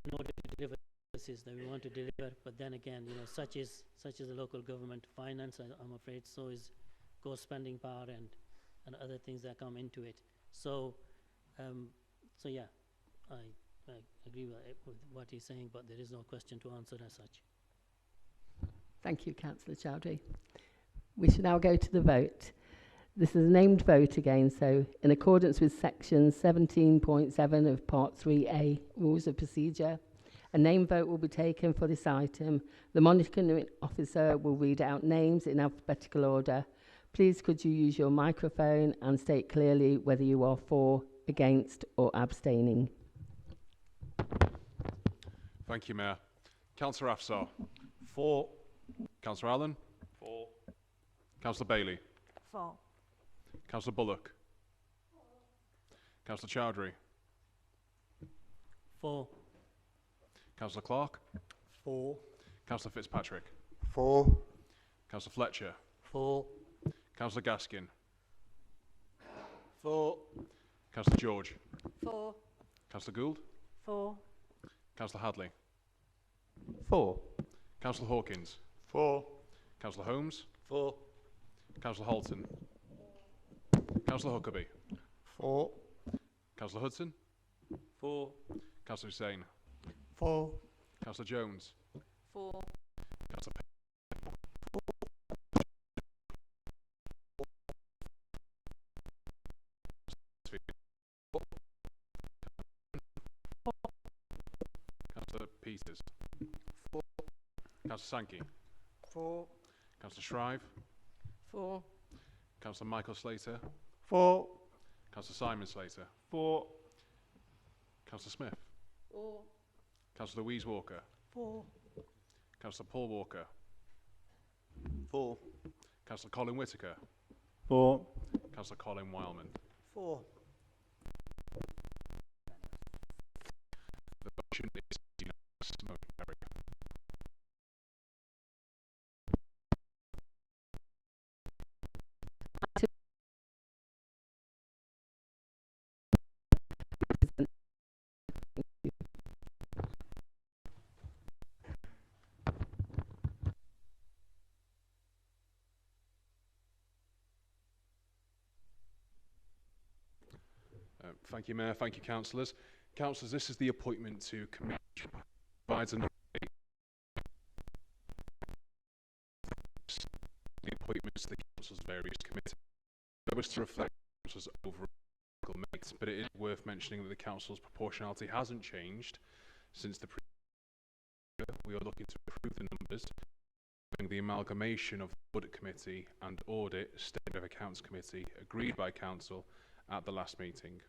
D: in order to deliver that we want to deliver, but then again, such is the local government finance. I'm afraid so is core spending power and other things that come into it. So, yeah, I agree with what he's saying, but there is no question to answer as such.
A: Thank you, Councillor Chowdhury. We shall now go to the vote. This is a named vote again, so in accordance with Section 17.7 of Part 3A Rules of Procedure, A name vote will be taken for this item. The monitoring officer will read out names in alphabetical order. Please could you use your microphone and state clearly whether you are for, against or abstaining.
L: Thank you, Mayor. Councillor Afsar.
N: For.
L: Councillor Allen.
N: For.
L: Councillor Bailey.
M: For.
L: Councillor Bullock. Councillor Chowdhury.
D: For.
L: Councillor Clark.
N: For.
L: Councillor Fitzpatrick.
F: For.
L: Councillor Fletcher.
H: For.
L: Councillor Gaskin.
N: For.
L: Councillor George.
K: For.
L: Councillor Gould.
M: For.
L: Councillor Hadley.
N: For.
L: Councillor Hawkins.
N: For.
L: Councillor Holmes.
N: For.
L: Councillor Halton. Councillor Huckabee.
N: For.
L: Councillor Hudson.
N: For.
L: Councillor Hussain.
N: For.
L: Councillor Jones.
K: For.
L: Councillor Councillor Peters.
N: For.
L: Councillor Sankey.
N: For.
L: Councillor Shrive.
M: For.
L: Councillor Michael Slater.
N: For.
L: Councillor Simon Slater.
N: For.
L: Councillor Smith.
K: For.
L: Councillor Louise Walker.
M: For.
L: Councillor Paul Walker.
J: For.
L: Councillor Colin Whitaker.
N: For.
L: Councillor Colin Wildman.
N: For.
L: The motion is unanimous. Motion carried. Thank you, Mayor. Thank you, councillors. Councillors, this is the appointment to committee. Provides an update. The appointments to the council's various committees. That was to reflect the council's overall mix, but it is worth mentioning that the council's proportionality hasn't changed since the previous year. We are looking to improve the numbers, the amalgamation of the Budget Committee and Audit State of Accounts Committee agreed by Council at the last meeting.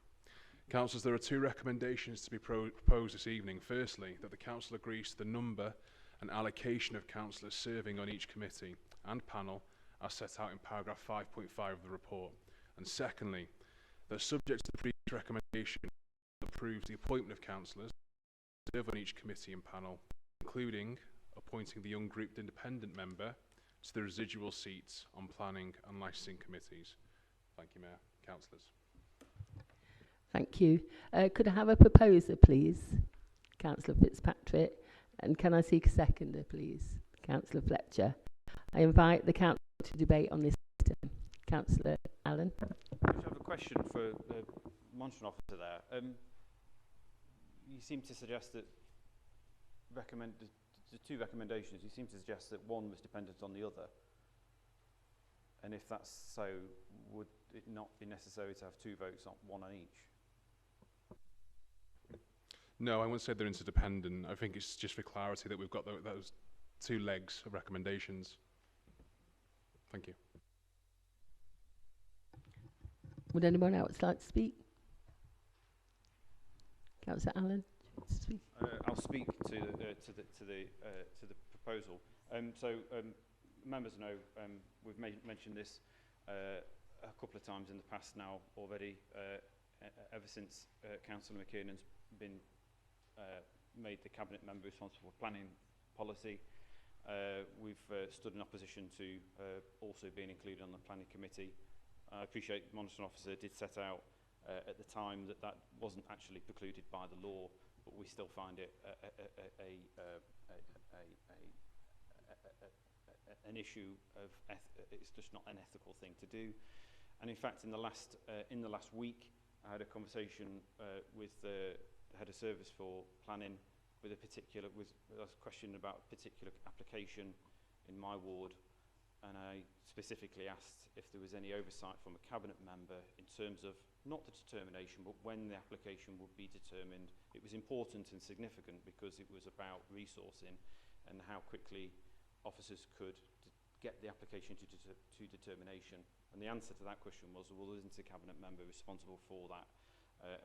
L: Councillors, there are two recommendations to be proposed this evening. Firstly, that the Council agrees to the number and allocation of councillors serving on each committee and panel as set out in paragraph 5.5 of the report. And secondly, that subject to the previous recommendation, approves the appointment of councillors to serve on each committee and panel, including appointing the ungrouped independent member to the residual seats on planning and licensing committees. Thank you, Mayor. Councillors.
A: Thank you. Could I have a proposer, please? Councillor Fitzpatrick. And can I seek a seconder, please? Councillor Fletcher. I invite the council to debate on this item. Councillor Allen.
G: I have a question for the monitoring officer there. You seem to suggest that the two recommendations, you seem to suggest that one was dependent on the other. And if that's so, would it not be necessary to have two votes, on one on each?
L: No, I wouldn't say they're interdependent. I think it's just for clarity that we've got those two legs of recommendations. Thank you.
A: Would anyone else like to speak? Councillor Allen, do you want to speak?
G: I'll speak to the proposal. Members know we've mentioned this a couple of times in the past now already. Ever since Councillor McKiernan's been made the cabinet member responsible for planning policy, we've stood in opposition to also being included on the planning committee. I appreciate the monitoring officer did set out at the time that wasn't actually precluded by the law, but we still find it an issue of it's just not an ethical thing to do. And in fact, in the last week, I had a conversation with the head of service for planning with a question about a particular application in my ward, and I specifically asked if there was any oversight from a cabinet member in terms of not the determination, but when the application would be determined. It was important and significant because it was about resourcing and how quickly officers could get the application to determination. And the answer to that question was, well, isn't a cabinet member responsible for that,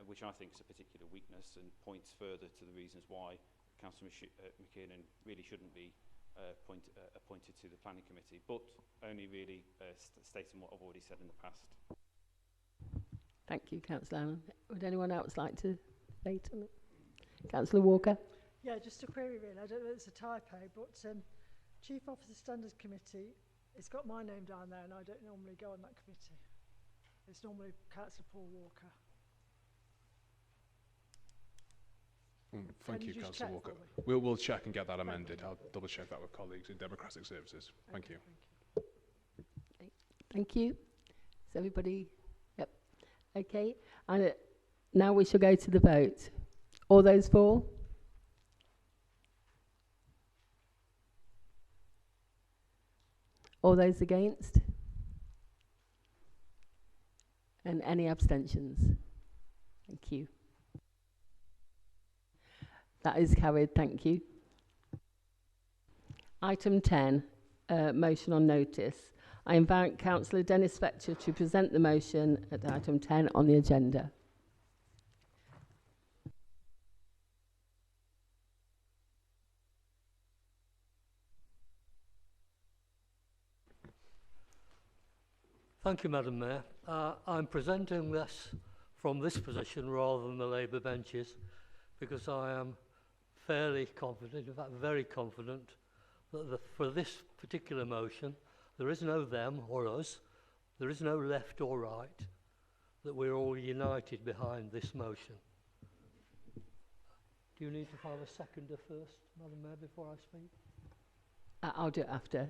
G: which I think is a particular weakness and points further to the reasons why Councillor McKiernan really shouldn't be appointed to the planning committee, but only really stating what I've already said in the past.
A: Thank you, Councillor Allen. Would anyone else like to debate on it? Councillor Walker?
O: Yeah, just a query really. I don't know if it's a typo, but Chief Officer Standards Committee, it's got my name down there and I don't normally go on that committee. It's normally Councillor Paul Walker.
L: Thank you, Councillor Walker. We'll check and get that amended. I'll double check that with colleagues in Democratic Services. Thank you.
A: Okay. Thank you. Is everybody? Yep. Okay. And now we shall go to the vote. All those for? All those against? And any abstentions? Thank you. That is carried, thank you. Item 10, motion on notice. I invite Councillor Dennis Fletcher to present the motion at item 10 on the agenda.
H: Thank you, Madam Mayor. I'm presenting this from this position rather than the Labour benches because I am fairly confident, in fact very confident, that for this particular motion, there is no them or us, there is no left or right, that we're all united behind this motion. Do you need to have a seconder first, Madam Mayor, before I speak?
A: I'll do it after,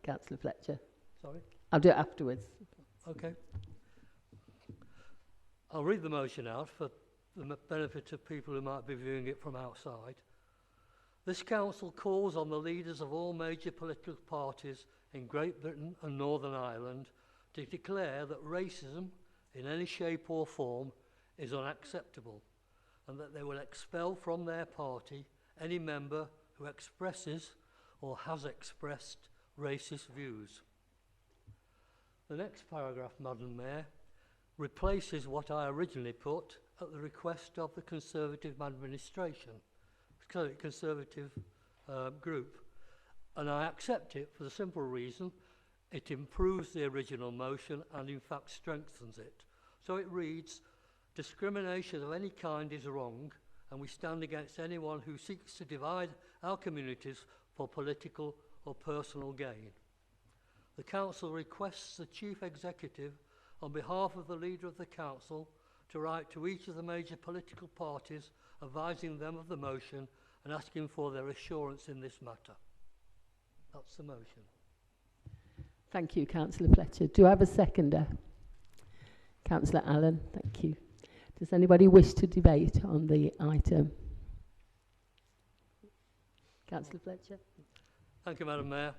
A: Councillor Fletcher.
H: Sorry?
A: I'll do it afterwards.
H: Okay. I'll read the motion out for the benefit of people who might be viewing it from outside. This council calls on the leaders of all major political parties in Great Britain and Northern Ireland to declare that racism in any shape or form is unacceptable and that they will expel from their party any member who expresses or has expressed racist views. The next paragraph, Madam Mayor, replaces what I originally put at the request of the Conservative administration, Conservative group, and I accept it for the simple reason it improves the original motion and in fact strengthens it. So it reads, discrimination of any kind is wrong and we stand against anyone who seeks to divide our communities for political or personal gain. The Council requests the Chief Executive, on behalf of the Leader of the Council, to write to each of the major political parties advising them of the motion and asking for their assurance in this matter. That's the motion.
A: Thank you, Councillor Fletcher. Do I have a seconder? Councillor Allen, thank you. Does anybody wish to debate on the item? Councillor Fletcher.
H: Thank you, Madam Mayor.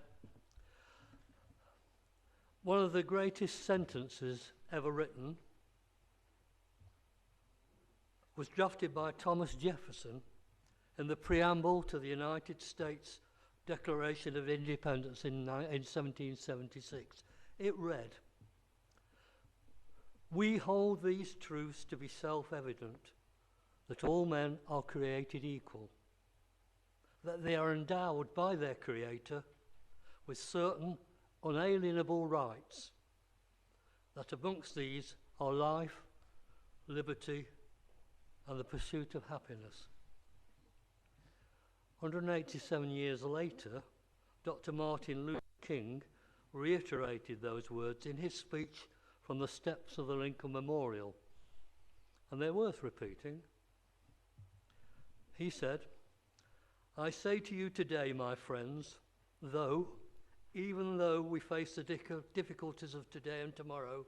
H: One of the greatest sentences ever written was drafted by Thomas Jefferson in the preamble to the United States Declaration of Independence in 1776. It read, "We hold these truths to be self-evident, that all men are created equal, that they are endowed by their Creator with certain unalienable rights, that amongst these are life, liberty, and the pursuit of happiness." 187 years later, Dr. Martin Luther King reiterated those words in his speech from the steps of the Lincoln Memorial, and they're worth repeating. He said, "I say to you today, my friends, even though we face the difficulties of today and tomorrow,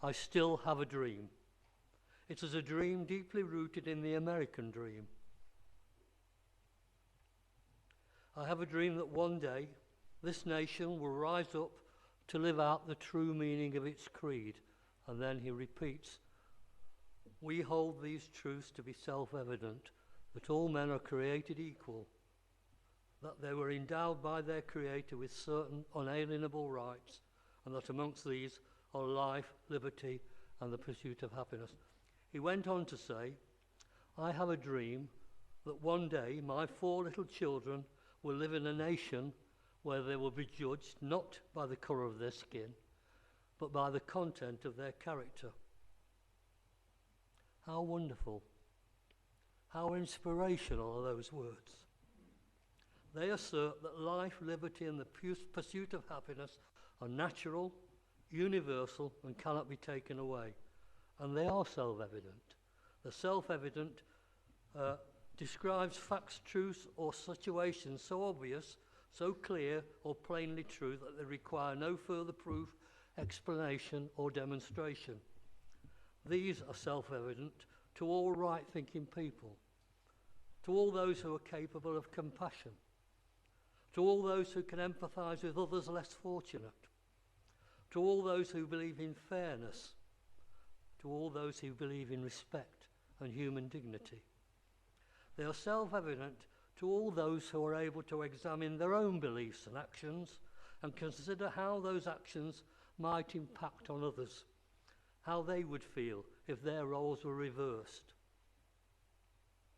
H: I still have a dream. It is a dream deeply rooted in the American dream. I have a dream that one day This nation will rise up to live out the true meaning of its creed. And then he repeats, we hold these truths to be self-evident, that all men are created equal, that they were endowed by their Creator with certain unalienable rights, and that amongst these are life, liberty, and the pursuit of happiness. He went on to say, I have a dream that one day my 4 little children will live in a nation where they will be judged not by the colour of their skin, but by the content of their character. How wonderful. How inspirational are those words. They assert that life, liberty, and the pursuit of happiness are natural, universal, and cannot be taken away. And they are self-evident. The self-evident describes facts, truths, or situations so obvious, so clear, or plainly true that they require no further proof, explanation, or demonstration. These are self-evident to all right-thinking people, to all those who are capable of compassion, to all those who can empathise with others less fortunate, to all those who believe in fairness, to all those who believe in respect and human dignity. They are self-evident to all those who are able to examine their own beliefs and actions and consider how those actions might impact on others, how they would feel if their roles were reversed.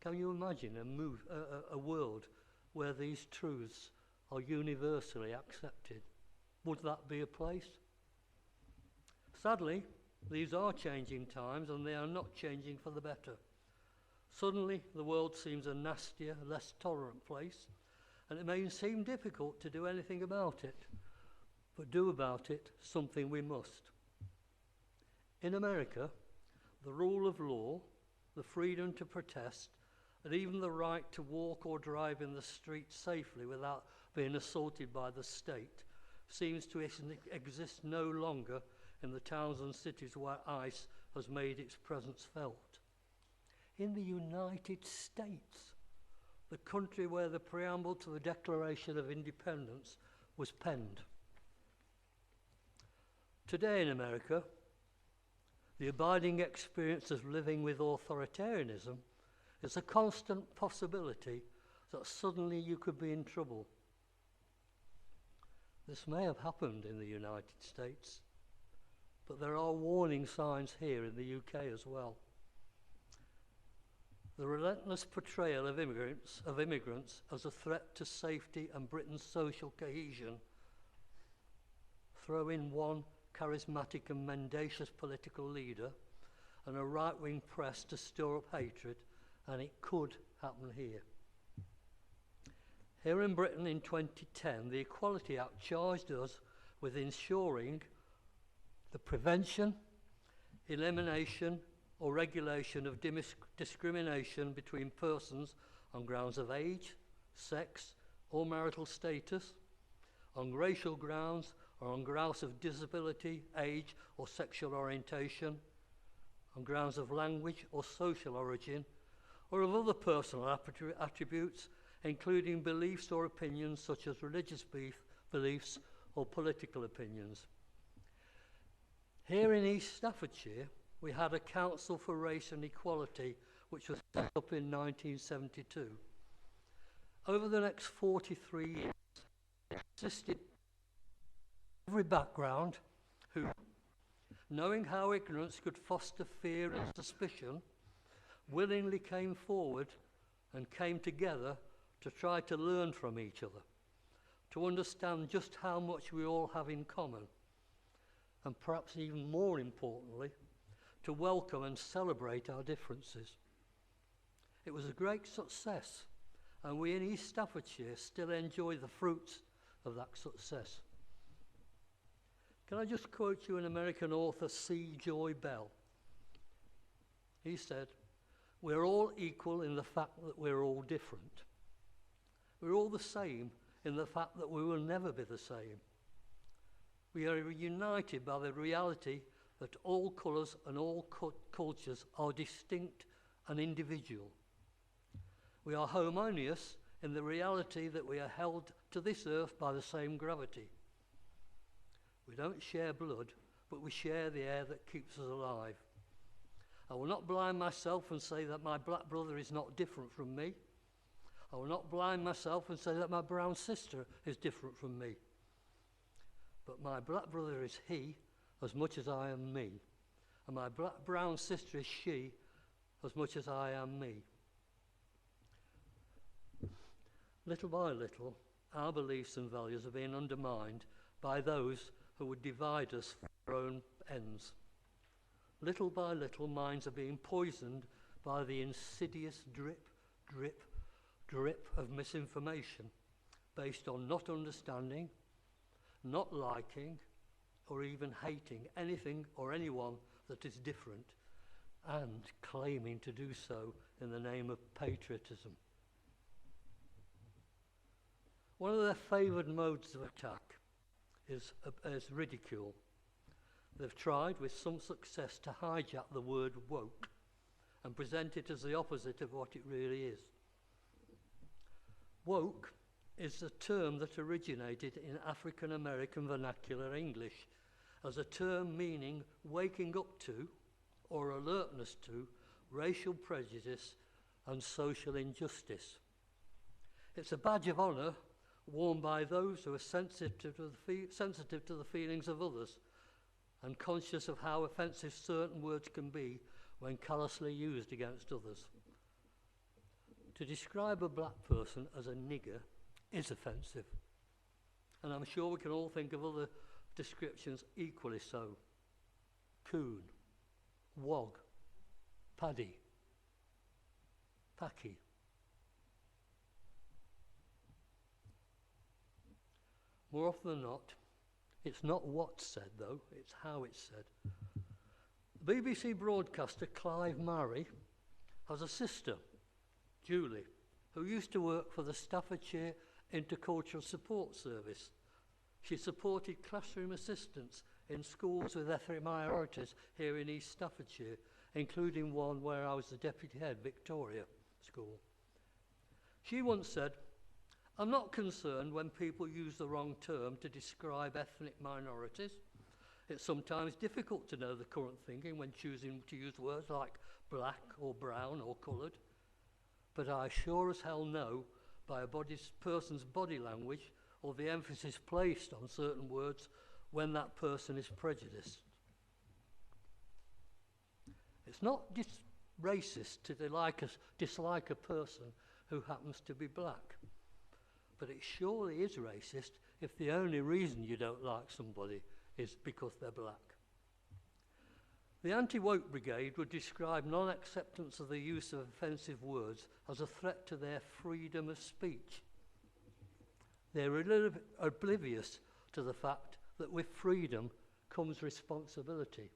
H: Can you imagine a world where these truths are universally accepted? Would that be a place? Sadly, these are changing times, and they are not changing for the better. Suddenly, the world seems a nastier, less tolerant place, and it may seem difficult to do anything about it, but do about it something we must. In America, the rule of law, the freedom to protest, and even the right to walk or drive in the street safely without being assaulted by the state seems to exist no longer in the towns and cities where ICE has made its presence felt. In the United States, the country where the preamble to the Declaration of Independence was penned. Today in America, the abiding experience of living with authoritarianism is a constant possibility that suddenly you could be in trouble. This may have happened in the United States, but there are warning signs here in the UK as well. The relentless portrayal of immigrants as a threat to safety and Britain's social cohesion. Throw in one charismatic and mendacious political leader and a right-wing press to stir up hatred, and it could happen here. Here in Britain in 2010, the Equality Act charged us with ensuring the prevention, elimination, or regulation of discrimination between persons on grounds of age, sex, or marital status, on racial grounds, or on grounds of disability, age, or sexual orientation, on grounds of language or social origin, or of other personal attributes, including beliefs or opinions such as religious beliefs or political opinions. Here in East Staffordshire, we had a Council for Race and Equality, which was set up in 1972. Over the next 43 years, it assisted every background who, knowing how ignorance could foster fear and suspicion, willingly came forward and came together to try to learn from each other, to understand just how much we all have in common, and perhaps even more importantly, to welcome and celebrate our differences. It was a great success, and we in East Staffordshire still enjoy the fruits of that success. Can I just quote you an American author, C. Joy Bell? He said, "We're all equal in the fact that we're all different. We're all the same in the fact that we will never be the same. We are united by the reality that all colours and all cultures are distinct and individual. We are harmonious in the reality that we are held to this earth by the same gravity. We don't share blood, but we share the air that keeps us alive. I will not blind myself and say that my black brother is not different from me. I will not blind myself and say that my brown sister is different from me. But my black brother is he as much as I am me. And my brown sister is she as much as I am me. Little by little, our beliefs and values are being undermined by those who would divide us for their own ends. Little by little, minds are being poisoned by the insidious drip, drip, drip of misinformation based on not understanding, not liking, or even hating anything or anyone that is different, and claiming to do so in the name of patriotism. One of their favoured modes of attack is ridicule. They've tried with some success to hijack the word woke and present it as the opposite of what it really is. Woke is a term that originated in African American vernacular English as a term meaning waking up to or alertness to racial prejudice and social injustice. It's a badge of honour worn by those who are sensitive to the feelings of others and conscious of how offensive certain words can be when callously used against others. To describe a black person as a nigger is offensive, and I'm sure we can all think of other descriptions equally so. Coon, wog, paddy, packy. More often than not, it's not what's said though, it's how it's said. The BBC broadcaster Clive Murray has a sister, Julie, who used to work for the Staffordshire Intercultural Support Service. She supported classroom assistants in schools with ethnic minorities here in East Staffordshire, including one where I was the deputy head, Victoria School. She once said, "I'm not concerned when people use the wrong term to describe ethnic minorities. It's sometimes difficult to know the current thinking when choosing to use words like black or brown or coloured. But I sure as hell know by a person's body language or the emphasis placed on certain words when that person is prejudiced." It's not racist to dislike a person who happens to be black, but it surely is racist if the only reason you don't like somebody is because they're black. The anti-woke brigade would describe non-acceptance of the use of offensive words as a threat to their freedom of speech. They're oblivious to the fact that with freedom comes responsibility.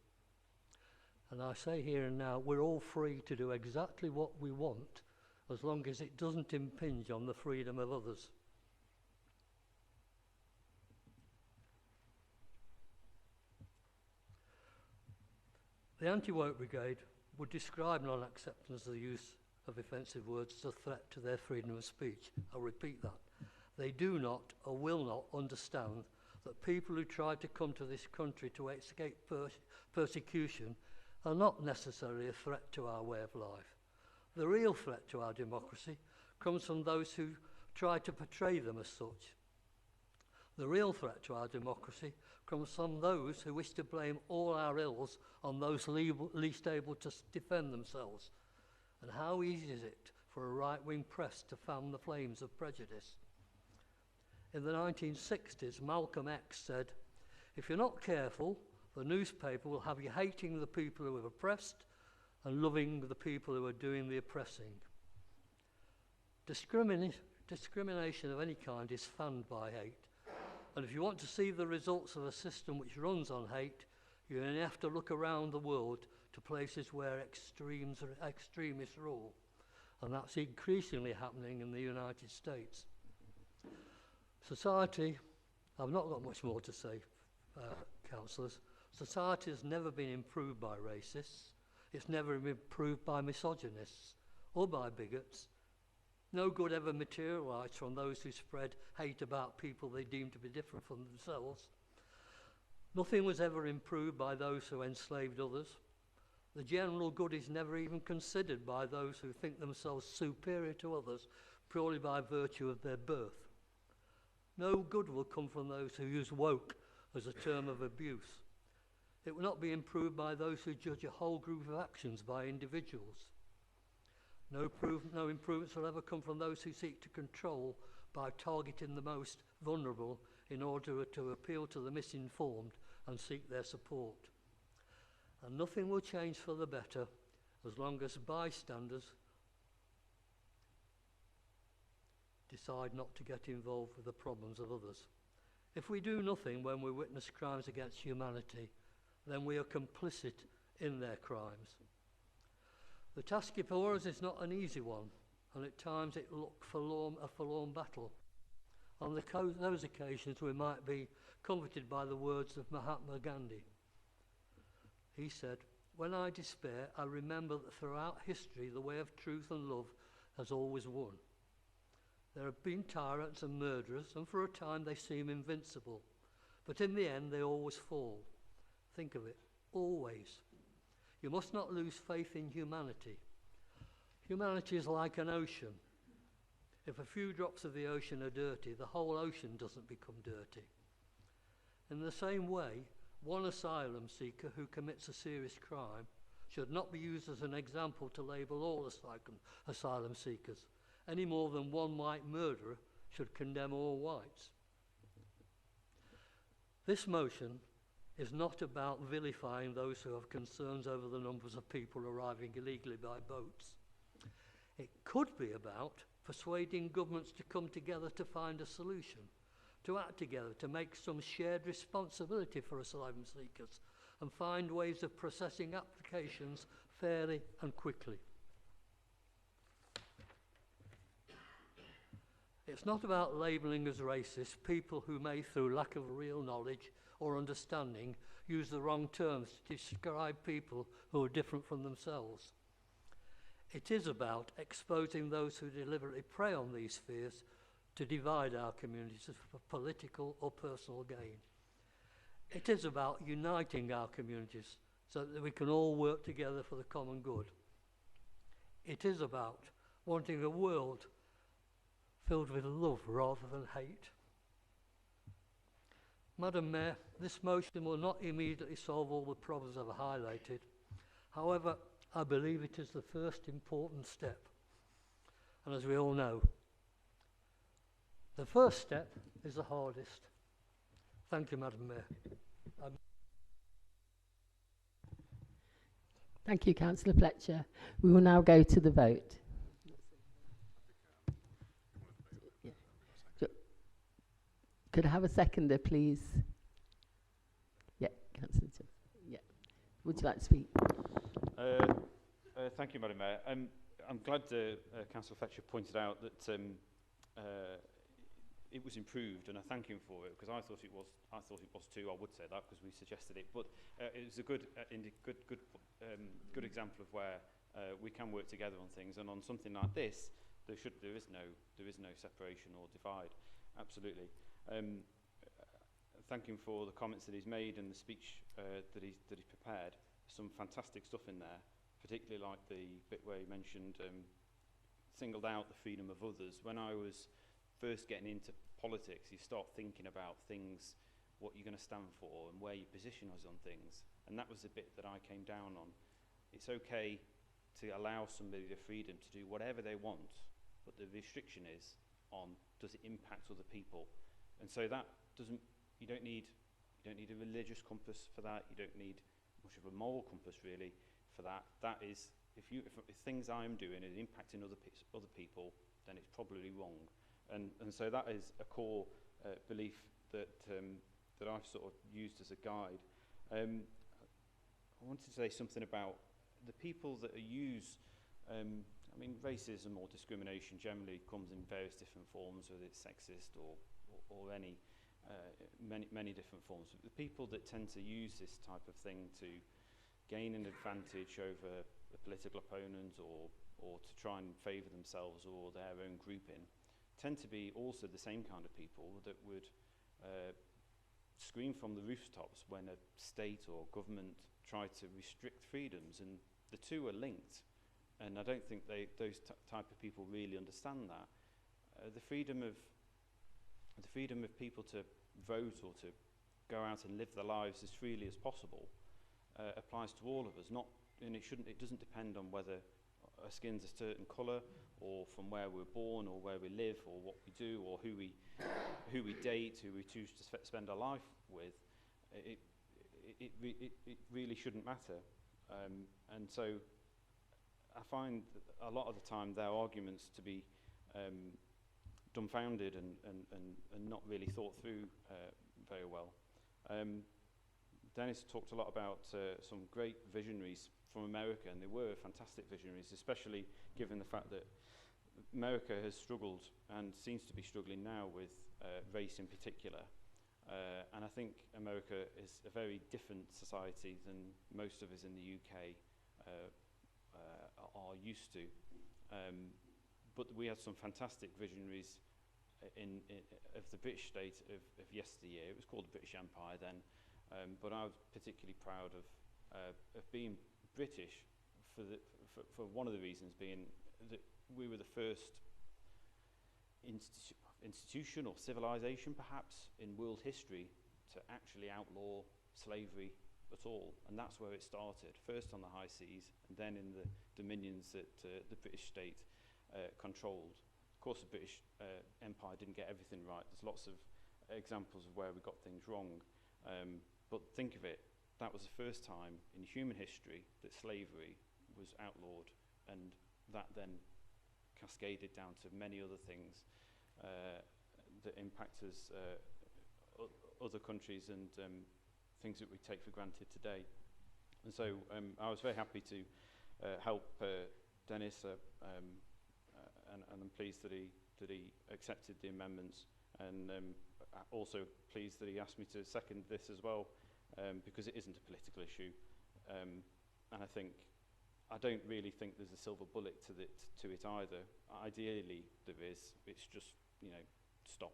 H: And I say here and now, we're all free to do exactly what we want as long as it doesn't impinge on the freedom of others. The anti-woke brigade would describe non-acceptance of the use of offensive words as a threat to their freedom of speech. I'll repeat that. They do not or will not understand that people who try to come to this country to escape persecution are not necessarily a threat to our way of life. The real threat to our democracy comes from those who try to portray them as such. The real threat to our democracy comes from those who wish to blame all our ills on those least able to defend themselves. And how easy is it for a right-wing press to fan the flames of prejudice? In the 1960s, Malcolm X said, "If you're not careful, the newspaper will have you hating the people who have oppressed and loving the people who are doing the oppressing." Discrimination of any kind is fanned by hate. And if you want to see the results of a system which runs on hate, you only have to look around the world to places where extremists rule. And that's increasingly happening in the United States. Society, I've not got much more to say, councillors. Society has never been improved by racists. It's never been improved by misogynists or by bigots. No good ever materialised from those who spread hate about people they deemed to be different from themselves. Nothing was ever improved by those who enslaved others. The general good is never even considered by those who think themselves superior to others purely by virtue of their birth. No good will come from those who use woke as a term of abuse. It will not be improved by those who judge a whole group of actions by individuals. No improvements will ever come from those who seek to control by targeting the most vulnerable in order to appeal to the misinformed and seek their support. And nothing will change for the better as long as bystanders decide not to get involved with the problems of others. If we do nothing when we witness crimes against humanity, then we are complicit in their crimes. The task before us is not an easy one, and at times it looks a forlorn battle. On those occasions we might be comforted by the words of Mahatma Gandhi. He said, "When I despair, I remember that throughout history the way of truth and love has always won. There have been tyrants and murderers, and for a time they seem invincible, but in the end they always fall. Think of it, always. You must not lose faith in humanity. Humanity is like an ocean. If a few drops of the ocean are dirty, the whole ocean doesn't become dirty. In the same way, one asylum seeker who commits a serious crime should not be used as an example to label all asylum seekers, any more than one white murderer should condemn all whites." This motion is not about vilifying those who have concerns over the numbers of people arriving illegally by boats. It could be about persuading governments to come together to find a solution, to act together, to make some shared responsibility for asylum seekers and find ways of processing applications fairly and quickly. It's not about labelling as racist people who may, through lack of real knowledge or understanding, use the wrong terms to describe people who are different from themselves. It is about exposing those who deliberately prey on these fears to divide our communities for political or personal gain. It is about uniting our communities so that we can all work together for the common good. It is about wanting a world filled with love rather than hate. Madam Mayor, this motion will not immediately solve all the problems I've highlighted. However, I believe it is the first important step. And as we all know, the first step is the hardest. Thank you, Madam Mayor.
A: Thank you, Councillor Fletcher. We will now go to the vote. Could I have a seconder, please? Yeah, Councillor. Yeah. Would you like to speak?
G: Thank you, Madam Mayor. I'm glad Councillor Fletcher pointed out that it was improved, and I thank him for it because I thought it was. I thought it was too. I would say that because we suggested it, but it was a good example of where we can work together on things, and on something like this, there is no separation or divide. Absolutely. Thank him for the comments that he's made and the speech that he's prepared. Some fantastic stuff in there, particularly like the bit where he mentioned singled out the freedom of others. When I was first getting into politics, you start thinking about things, what you're going to stand for and where your position was on things, and that was the bit that I came down on. It's okay to allow somebody the freedom to do whatever they want, but the restriction is on, does it impact other people? And so that doesn't, you don't need a religious compass for that. You don't need much of a moral compass really for that. That is, if things I'm doing is impacting other people, then it's probably wrong. And so that is a core belief that that I've sort of used as a guide. I wanted to say something about the people that are used. I mean, racism or discrimination generally comes in various different forms, whether it's sexist or any many different forms. But the people that tend to use this type of thing to gain an advantage over a political opponent or or to try and favour themselves or their own grouping, tend to be also the same kind of people that would scream from the rooftops when a state or government tried to restrict freedoms, and the two are linked. And I don't think those type of people really understand that. The freedom of people to vote or to go out and live their lives as freely as possible applies to all of us. It doesn't depend on whether our skin's a certain colour, or from where we're born, or where we live, or what we do, or who we date, who we choose to spend our life with. It really shouldn't matter. And so I find a lot of the time their arguments to be dumbfounded and not really thought through very well. Dennis talked a lot about some great visionaries from America, and they were fantastic visionaries, especially given the fact that America has struggled and seems to be struggling now with race in particular. And I think America is a very different society than most of us in the UK are used to. But we had some fantastic visionaries of the British state of yesteryear. It was called the British Empire then. But I was particularly proud of being British for one of the reasons being that we were the first institution or civilization perhaps in world history to actually outlaw slavery at all, and that's where it started, first on the high seas and then in the dominions that the British state controlled. Of course, the British Empire didn't get everything right. There's lots of examples of where we got things wrong, but think of it, that was the first time in human history that slavery was outlawed, and that then cascaded down to many other things that impact us, other countries, and things that we take for granted today. And so I was very happy to help Dennis, and I'm pleased that he accepted the amendments, and also pleased that he asked me to second this as well, because it isn't a political issue, and I don't really think there's a silver bullet to it either. Ideally, there is. It's just, you know, stop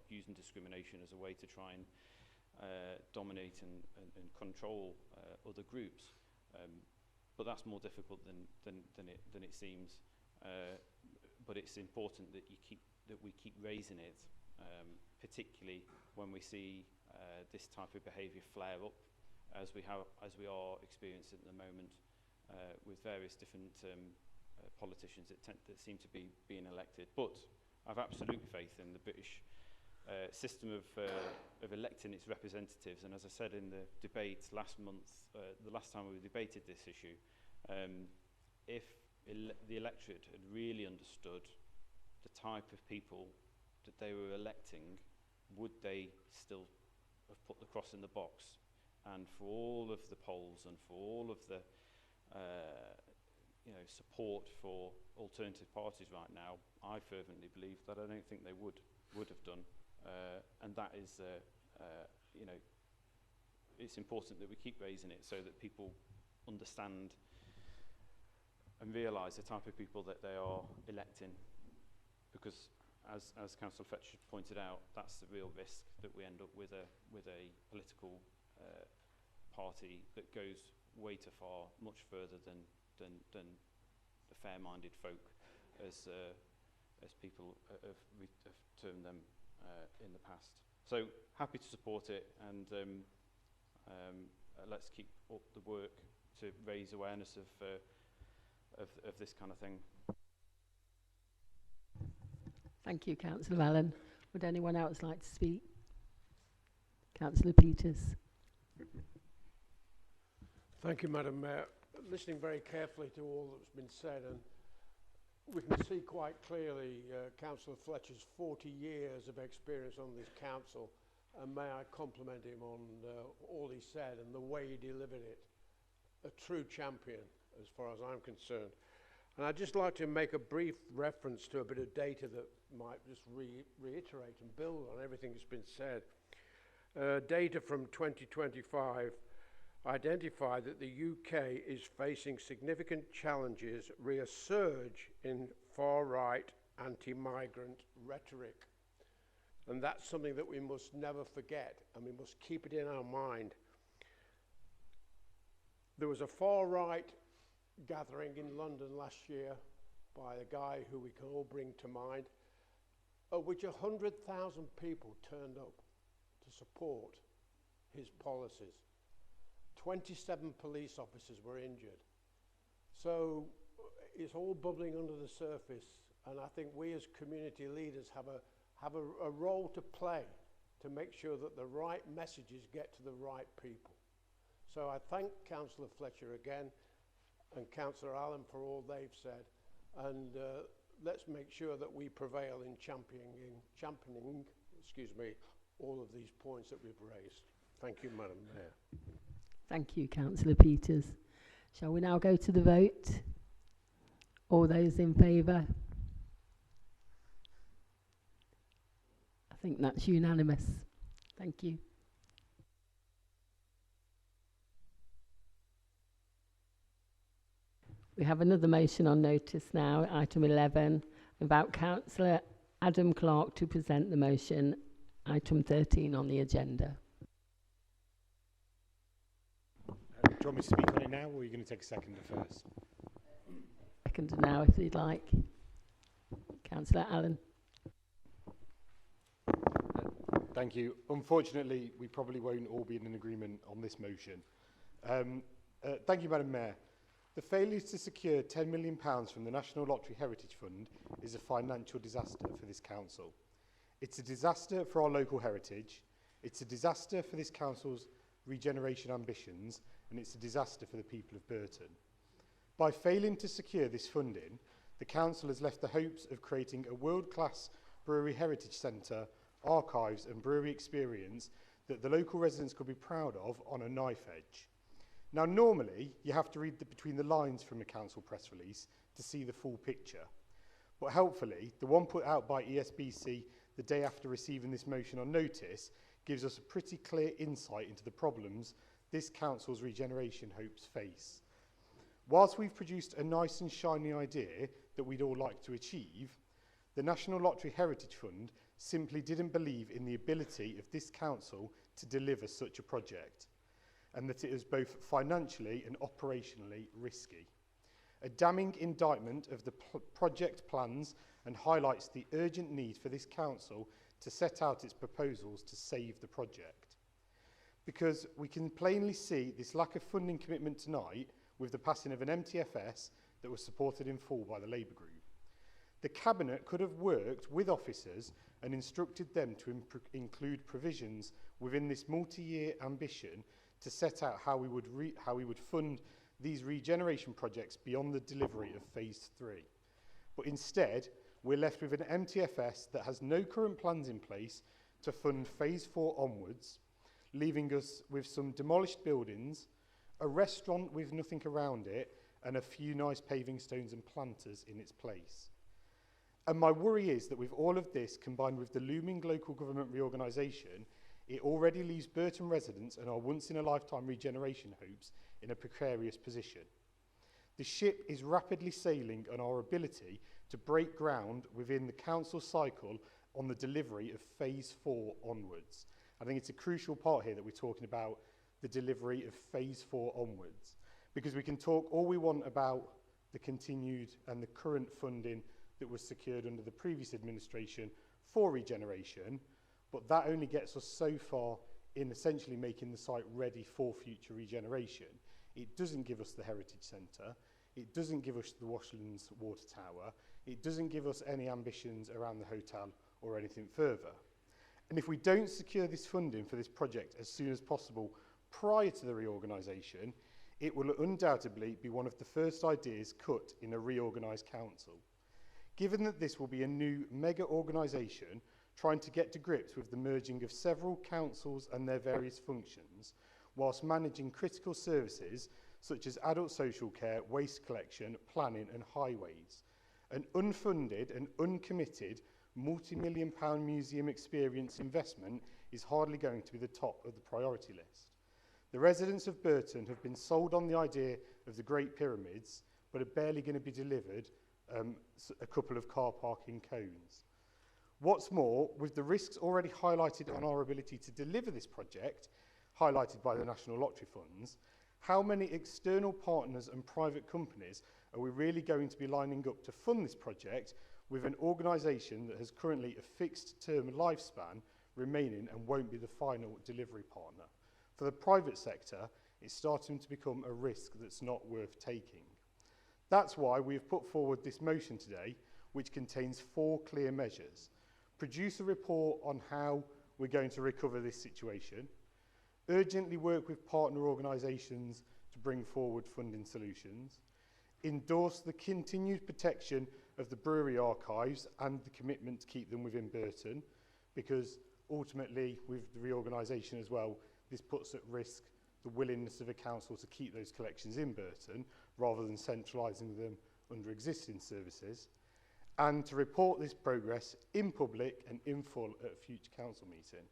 G: using discrimination as a way to try and dominate and control other groups. But that's more difficult than it seems. But it's important that we keep raising it, particularly when we see this type of behaviour flare up, as we are experiencing at the moment with various different politicians that seem to be being elected. But I've absolute faith in the British system of electing its representatives, and as I said in the debate last month, the last time we debated this issue, if the electorate had really understood the type of people that they were electing, would they still have put the cross in the box? And for all of the polls and for all of the support for alternative parties right now, I fervently believe that I don't think they would have done, and that is it's important that we keep raising it so that people understand and realise the type of people that they are electing, because as Councillor Fletcher pointed out, that's the real risk, that we end up with a political party that goes way too far, much further than the fair-minded folk, as people have termed them in the past. So happy to support it, and let's keep up the work to raise awareness of this kind of thing.
A: Thank you, Councillor Allen. Would anyone else like to speak? Councillor Peters.
P: Thank you, Madam Mayor. Listening very carefully to all that's been said, and we can see quite clearly Councillor Fletcher's 40 years of experience on this council, and may I compliment him on all he said and the way he delivered it. A true champion, as far as I'm concerned. And I'd just like to make a brief reference to a bit of data that might just reiterate and build on everything that's been said. Data from 2025 identified that the UK is facing significant challenges re a surge in far-right anti-migrant rhetoric. And that's something that we must never forget, and we must keep it in our mind. There was a far-right gathering in London last year by a guy who we can all bring to mind, at which 100,000 people turned up to support his policies. 27 police officers were injured. So it's all bubbling under the surface, and I think we as community leaders have a role to play to make sure that the right messages get to the right people. So I thank Councillor Fletcher again and Councillor Allen for all they've said, and let's make sure that we prevail in championing all of these points that we've raised. Thank you, Madam Mayor.
A: Thank you, Councillor Peters. Shall we now go to the vote? All those in favour? I think that's unanimous. Thank you. We have another motion on notice now, item 11, about Councillor Adam Clark to present the motion, item 13 on the agenda.
Q: Do you want me to speak on it now, or are you going to take a seconder first?
A: Seconder now, if you'd like. Councillor Allen.
Q: Thank you. Unfortunately, we probably won't all be in an agreement on this motion. Thank you, Madam Mayor. The failure to secure £10 million from the National Lottery Heritage Fund is a financial disaster for this council. It's a disaster for our local heritage, it's a disaster for this council's regeneration ambitions, and it's a disaster for the people of Burton. By failing to secure this funding, the council has left the hopes of creating a world-class brewery heritage centre, archives and brewery experience that the local residents could be proud of on a knife edge. Now, normally, you have to read between the lines from a council press release to see the full picture. But helpfully, the one put out by ESBC the day after receiving this motion on notice gives us a pretty clear insight into the problems this council's regeneration hopes face. Whilst we've produced a nice and shiny idea that we'd all like to achieve, the National Lottery Heritage Fund simply didn't believe in the ability of this council to deliver such a project, and that it is both financially and operationally risky. A damning indictment of the project plans and highlights the urgent need for this council to set out its proposals to save the project. Because we can plainly see this lack of funding commitment tonight with the passing of an MTFS that was supported in full by the Labour group. The Cabinet could have worked with officers and instructed them to include provisions within this multi-year ambition to set out how we would fund these regeneration projects beyond the delivery of Phase 3. But instead, we're left with an MTFS that has no current plans in place to fund Phase 4 onwards, leaving us with some demolished buildings, a restaurant with nothing around it, and a few nice paving stones and planters in its place. And my worry is that with all of this, combined with the looming local government reorganisation, it already leaves Burton residents and our once-in-a-lifetime regeneration hopes in a precarious position. The ship is rapidly sailing on our ability to break ground within the council cycle on the delivery of Phase 4 onwards. I think it's a crucial part here that we're talking about the delivery of Phase 4 onwards, because we can talk all we want about the continued and the current funding that was secured under the previous administration for regeneration, but that only gets us so far in essentially making the site ready for future regeneration. It doesn't give us the Heritage Centre, it doesn't give us the Washlands Water Tower, it doesn't give us any ambitions around the hotel or anything further. And if we don't secure this funding for this project as soon as possible prior to the reorganisation, it will undoubtedly be one of the first ideas cut in a reorganised council. Given that this will be a new mega organisation trying to get to grips with the merging of several councils and their various functions, whilst managing critical services such as adult social care, waste collection, planning and highways. An unfunded and uncommitted multi-million-pound museum experience investment is hardly going to be the top of the priority list. The residents of Burton have been sold on the idea of the Great Pyramids, but are barely going to be delivered a couple of car parking cones. What's more, with the risks already highlighted on our ability to deliver this project, highlighted by the National Lottery funds, how many external partners and private companies are we really going to be lining up to fund this project with an organisation that has currently a fixed term lifespan remaining and won't be the final delivery partner? For the private sector, it's starting to become a risk that's not worth taking. That's why we have put forward this motion today, which contains 4 clear measures. Produce a report on how we're going to recover this situation. Urgently work with partner organisations to bring forward funding solutions. Endorse the continued protection of the brewery archives and the commitment to keep them within Burton, because ultimately, with the reorganisation as well, this puts at risk the willingness of a council to keep those collections in Burton rather than centralising them under existing services, and to report this progress in public and in full at a future council meeting.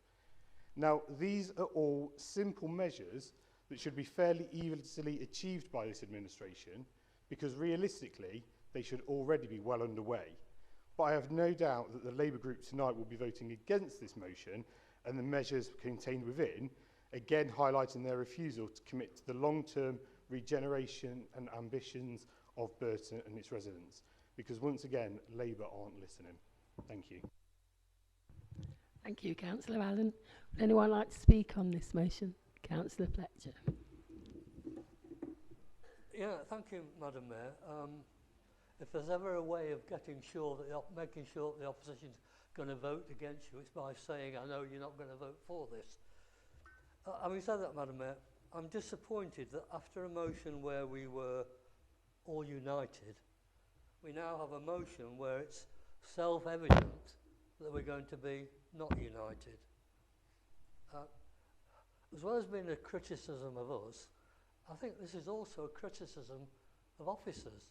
Q: Now, these are all simple measures that should be fairly easily achieved by this administration, because realistically, they should already be well underway. But I have no doubt that the Labour group tonight will be voting against this motion and the measures contained within, again highlighting their refusal to commit to the long-term regeneration and ambitions of Burton and its residents. Because once again, Labour aren't listening. Thank you.
A: Thank you, Councillor Allen. Would anyone like to speak on this motion? Councillor Fletcher.
H: Yeah, thank you, Madam Mayor. If there's ever a way of making sure that the opposition's going to vote against you, it's by saying, I know you're not going to vote for this. Having said that, Madam Mayor, I'm disappointed that after a motion where we were all united, we now have a motion where it's self-evident that we're going to be not united. As well as being a criticism of us, I think this is also a criticism of officers.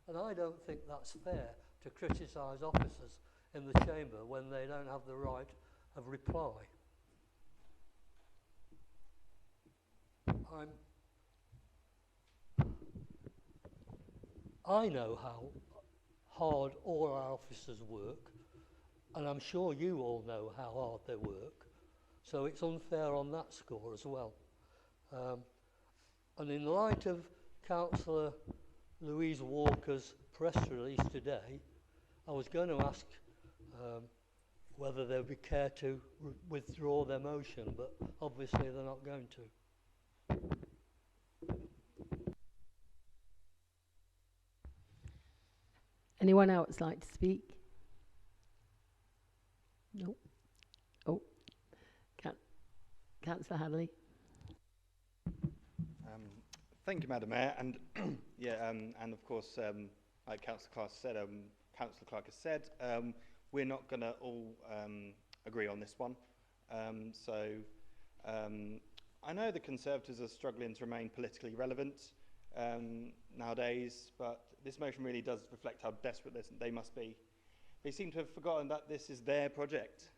H: And I don't think that's fair to criticise officers in the chamber when they don't have the right of reply. I know how hard all our officers work, and I'm sure you all know how hard they work, so it's unfair on that score as well. And in light of Councillor Louise Walker's press release today, I was going to ask whether they would care to withdraw their motion, but obviously they're not going to.
A: Anyone else like to speak? No. Oh, Councillor Hadley.
I: Thank you, Madam Mayor, and and of course, like Councillor Clark has said, we're not going to all agree on this one. I know the Conservatives are struggling to remain politically relevant nowadays, but this motion really does reflect how desperate they must be. They seem to have forgotten that this is their project.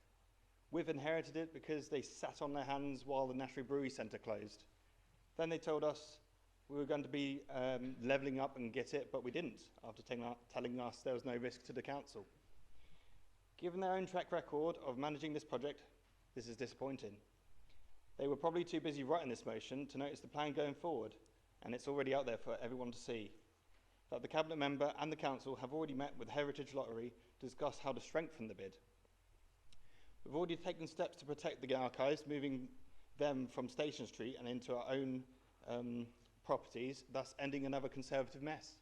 I: We've inherited it because they sat on their hands while the National Brewery Centre closed. Then they told us we were going to be levelling up and get it, but we didn't, after telling us there was no risk to the council. Given their own track record of managing this project, this is disappointing. They were probably too busy writing this motion to notice the plan going forward, and it's already out there for everyone to see. That the Cabinet Member and the Council have already met with Heritage Lottery to discuss how to strengthen the bid. We've already taken steps to protect the archives, moving them from Station Street and into our own properties, thus ending another Conservative mess.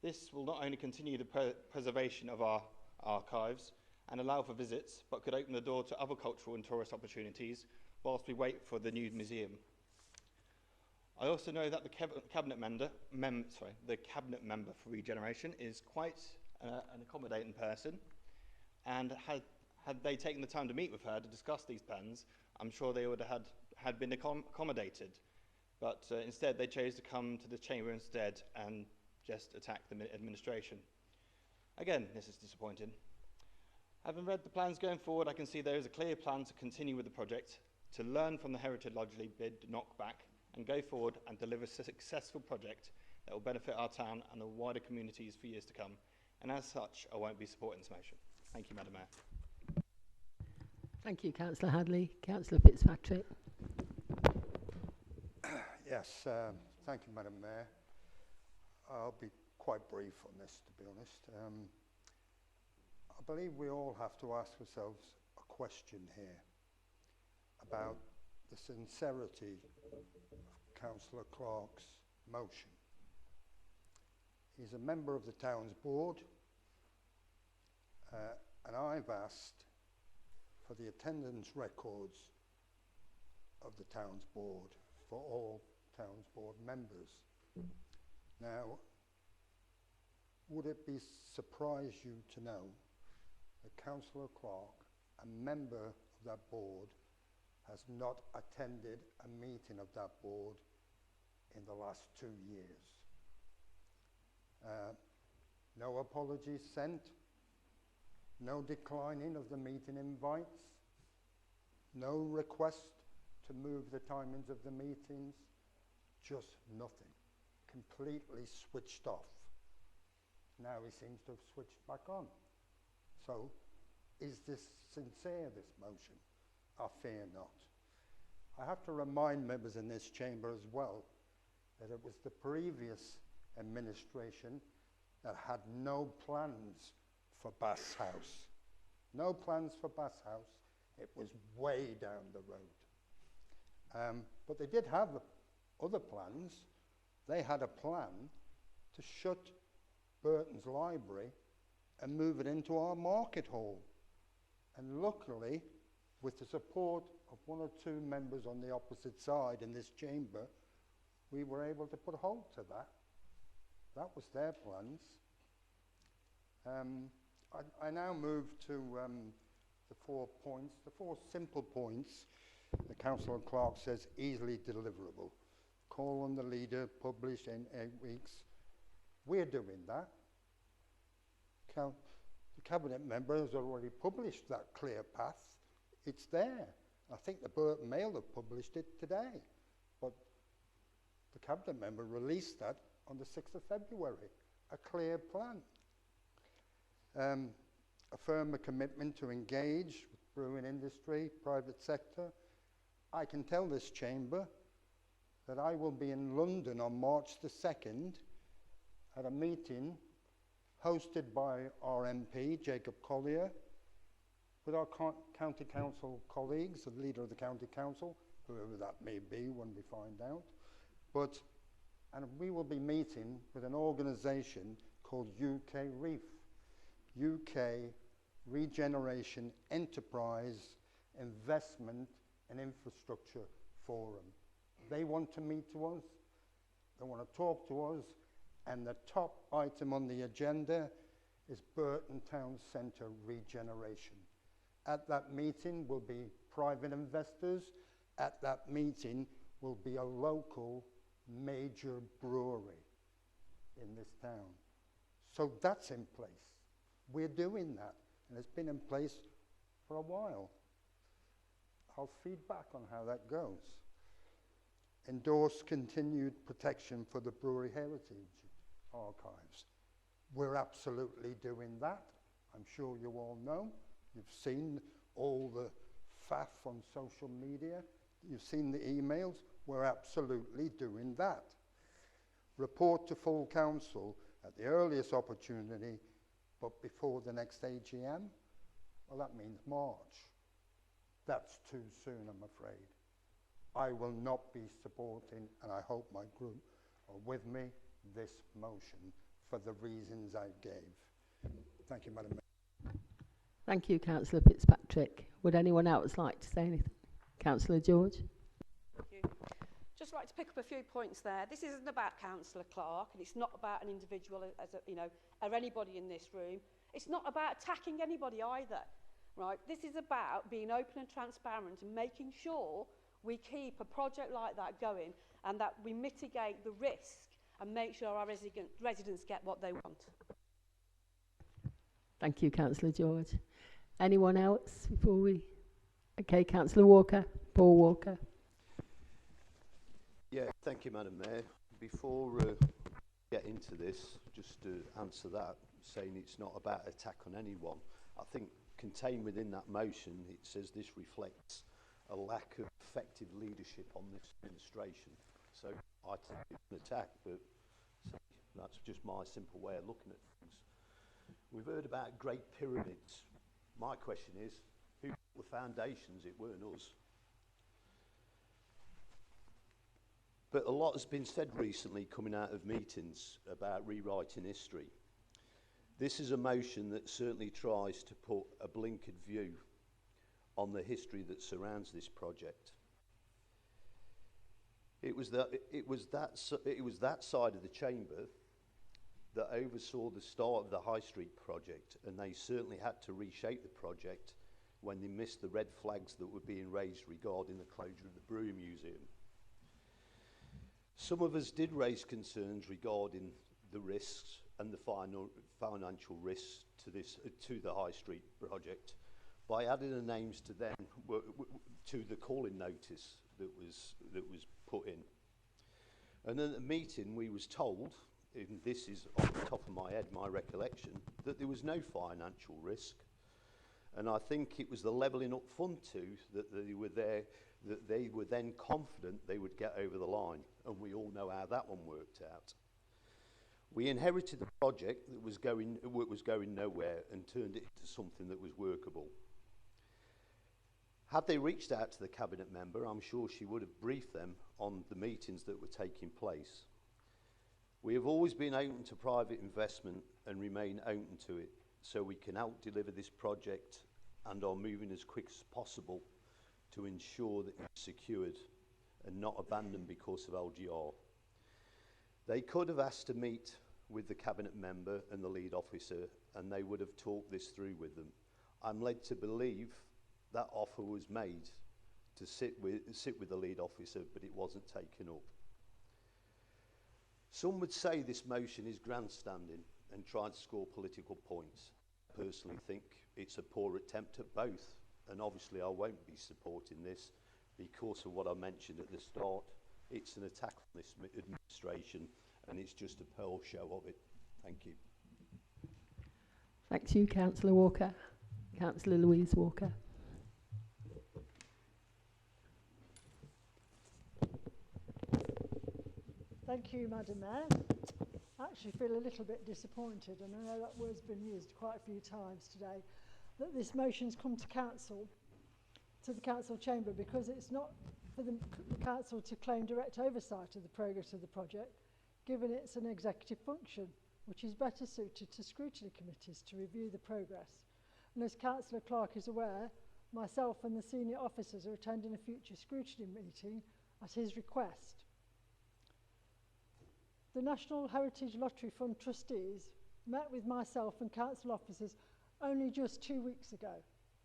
I: This will not only continue the preservation of our archives and allow for visits, but could open the door to other cultural and tourist opportunities whilst we wait for the new museum. I also know that the cabinet member for regeneration is quite an accommodating person, and had they taken the time to meet with her to discuss these plans, I'm sure they would have had been accommodated. But instead, they chose to come to the chamber instead and just attack the administration. Again, this is disappointing. Having read the plans going forward, I can see there is a clear plan to continue with the project, to learn from the Heritage Lodgley bid knockback and go forward and deliver a successful project that will benefit our town and the wider communities for years to come. And as such, I won't be supporting this motion. Thank you, Madam Mayor.
A: Thank you, Councillor Hadley. Councillor Fitzpatrick.
F: Yes, thank you, Madam Mayor. I'll be quite brief on this, to be honest. I believe we all have to ask ourselves a question here about the sincerity of Councillor Clark's motion. He's a member of the town's board, and I've asked for the attendance records of the town's board for all town's board members. Now, would it surprise you to know that Councillor Clark, a member of that board, has not attended a meeting of that board in the last 2 years? No apologies sent, no declining of the meeting invites, no request to move the timings of the meetings, just nothing. Completely switched off. Now he seems to have switched back on. So, is this sincere, this motion? I fear not. I have to remind members in this chamber as well that it was the previous administration that had no plans for Bass House. No plans for Bass House. It was way down the road. But they did have other plans. They had a plan to shut Burton's Library and move it into our market hall. And luckily, with the support of 1 or 2 members on the opposite side in this chamber, we were able to put a halt to that. That was their plans. I now move to the 4 points, the 4 simple points that Councillor Clark says easily deliverable. Call on the leader, publish in 8 weeks. We're doing that. The Cabinet member has already published that clear path. It's there. I think the Burton Mail have published it today. But the Cabinet member released that on the 6th of February. A clear plan. Affirm a commitment to engage with brewing industry, private sector. I can tell this chamber that I will be in London on March the 2nd at a meeting hosted by our MP, Jacob Collier, with our county council colleagues, the leader of the county council, whoever that may be when we find out. And we will be meeting with an organisation called UK REEF, UK Regeneration Enterprise Investment and Infrastructure Forum. They want to meet to us, they want to talk to us, and the top item on the agenda is Burton Town Centre regeneration. At that meeting will be private investors. At that meeting will be a local major brewery in this town. So that's in place. We're doing that, and it's been in place for a while. I'll feed back on how that goes. Endorse continued protection for the brewery heritage archives. We're absolutely doing that. I'm sure you all know. You've seen all the faff on social media. You've seen the emails. We're absolutely doing that. Report to full council at the earliest opportunity, but before the next AGM. Well, that means March. That's too soon, I'm afraid. I will not be supporting, and I hope my group are with me, this motion for the reasons I gave. Thank you, Madam Mayor.
A: Thank you, Councillor Fitzpatrick. Would anyone else like to say anything? Councillor George?
K: Thank you. Just like to pick up a few points there. This isn't about Councillor Clark, and it's not about an individual as a, or anybody in this room. It's not about attacking anybody either, right? This is about being open and transparent and making sure we keep a project like that going and that we mitigate the risk and make sure our residents get what they want.
A: Thank you, Councillor George. Anyone else before we... Okay, Councillor Walker. Paul Walker.
J: Yeah, thank you, Madam Mayor. Before get into this, just to answer that, saying it's not about attack on anyone, I think contained within that motion, it says this reflects a lack of effective leadership on this administration. So I think it's an attack, but that's just my simple way of looking at things. We've heard about great pyramids. My question is, who built the foundations? It weren't us. But a lot has been said recently coming out of meetings about rewriting history. This is a motion that certainly tries to put a blinkered view on the history that surrounds this project. It was that side of the chamber that oversaw the start of the High Street project, and they certainly had to reshape the project when they missed the red flags that were being raised regarding the closure of the Borough Museum. Some of us did raise concerns regarding the risks and the financial risks to the High Street project by adding the names to them to the calling notice that was put in. And at the meeting we was told, and this is off the top of my head, my recollection, that there was no financial risk. And I think it was the levelling up fund too that they were there, that they were then confident they would get over the line. And we all know how that one worked out. We inherited a project that was going nowhere and turned it into something that was workable. Had they reached out to the cabinet member, I'm sure she would have briefed them on the meetings that were taking place. We have always been open to private investment and remain open to it, so we can help deliver this project and are moving as quick as possible to ensure that it's secured and not abandoned because of LGR. They could have asked to meet with the cabinet member and the lead officer, and they would have talked this through with them. I'm led to believe that offer was made to sit with the lead officer, but it wasn't taken up. Some would say this motion is grandstanding and trying to score political points. I personally think it's a poor attempt at both, and obviously I won't be supporting this because of what I mentioned at the start. It's an attack on this administration, and it's just a pearl show of it. Thank you.
A: Thank you, Councillor Walker. Councillor Louise Walker.
O: Thank you, Madam Mayor. I actually feel a little bit disappointed, and I know that word's been used quite a few times today, that this motion's come to council, to the council chamber, because it's not for the council to claim direct oversight of the progress of the project, given it's an executive function, which is better suited to scrutiny committees to review the progress. And as Councillor Clark is aware, myself and the senior officers are attending a future scrutiny meeting at his request. The National Heritage Lottery Fund trustees met with myself and council officers only just 2 weeks ago,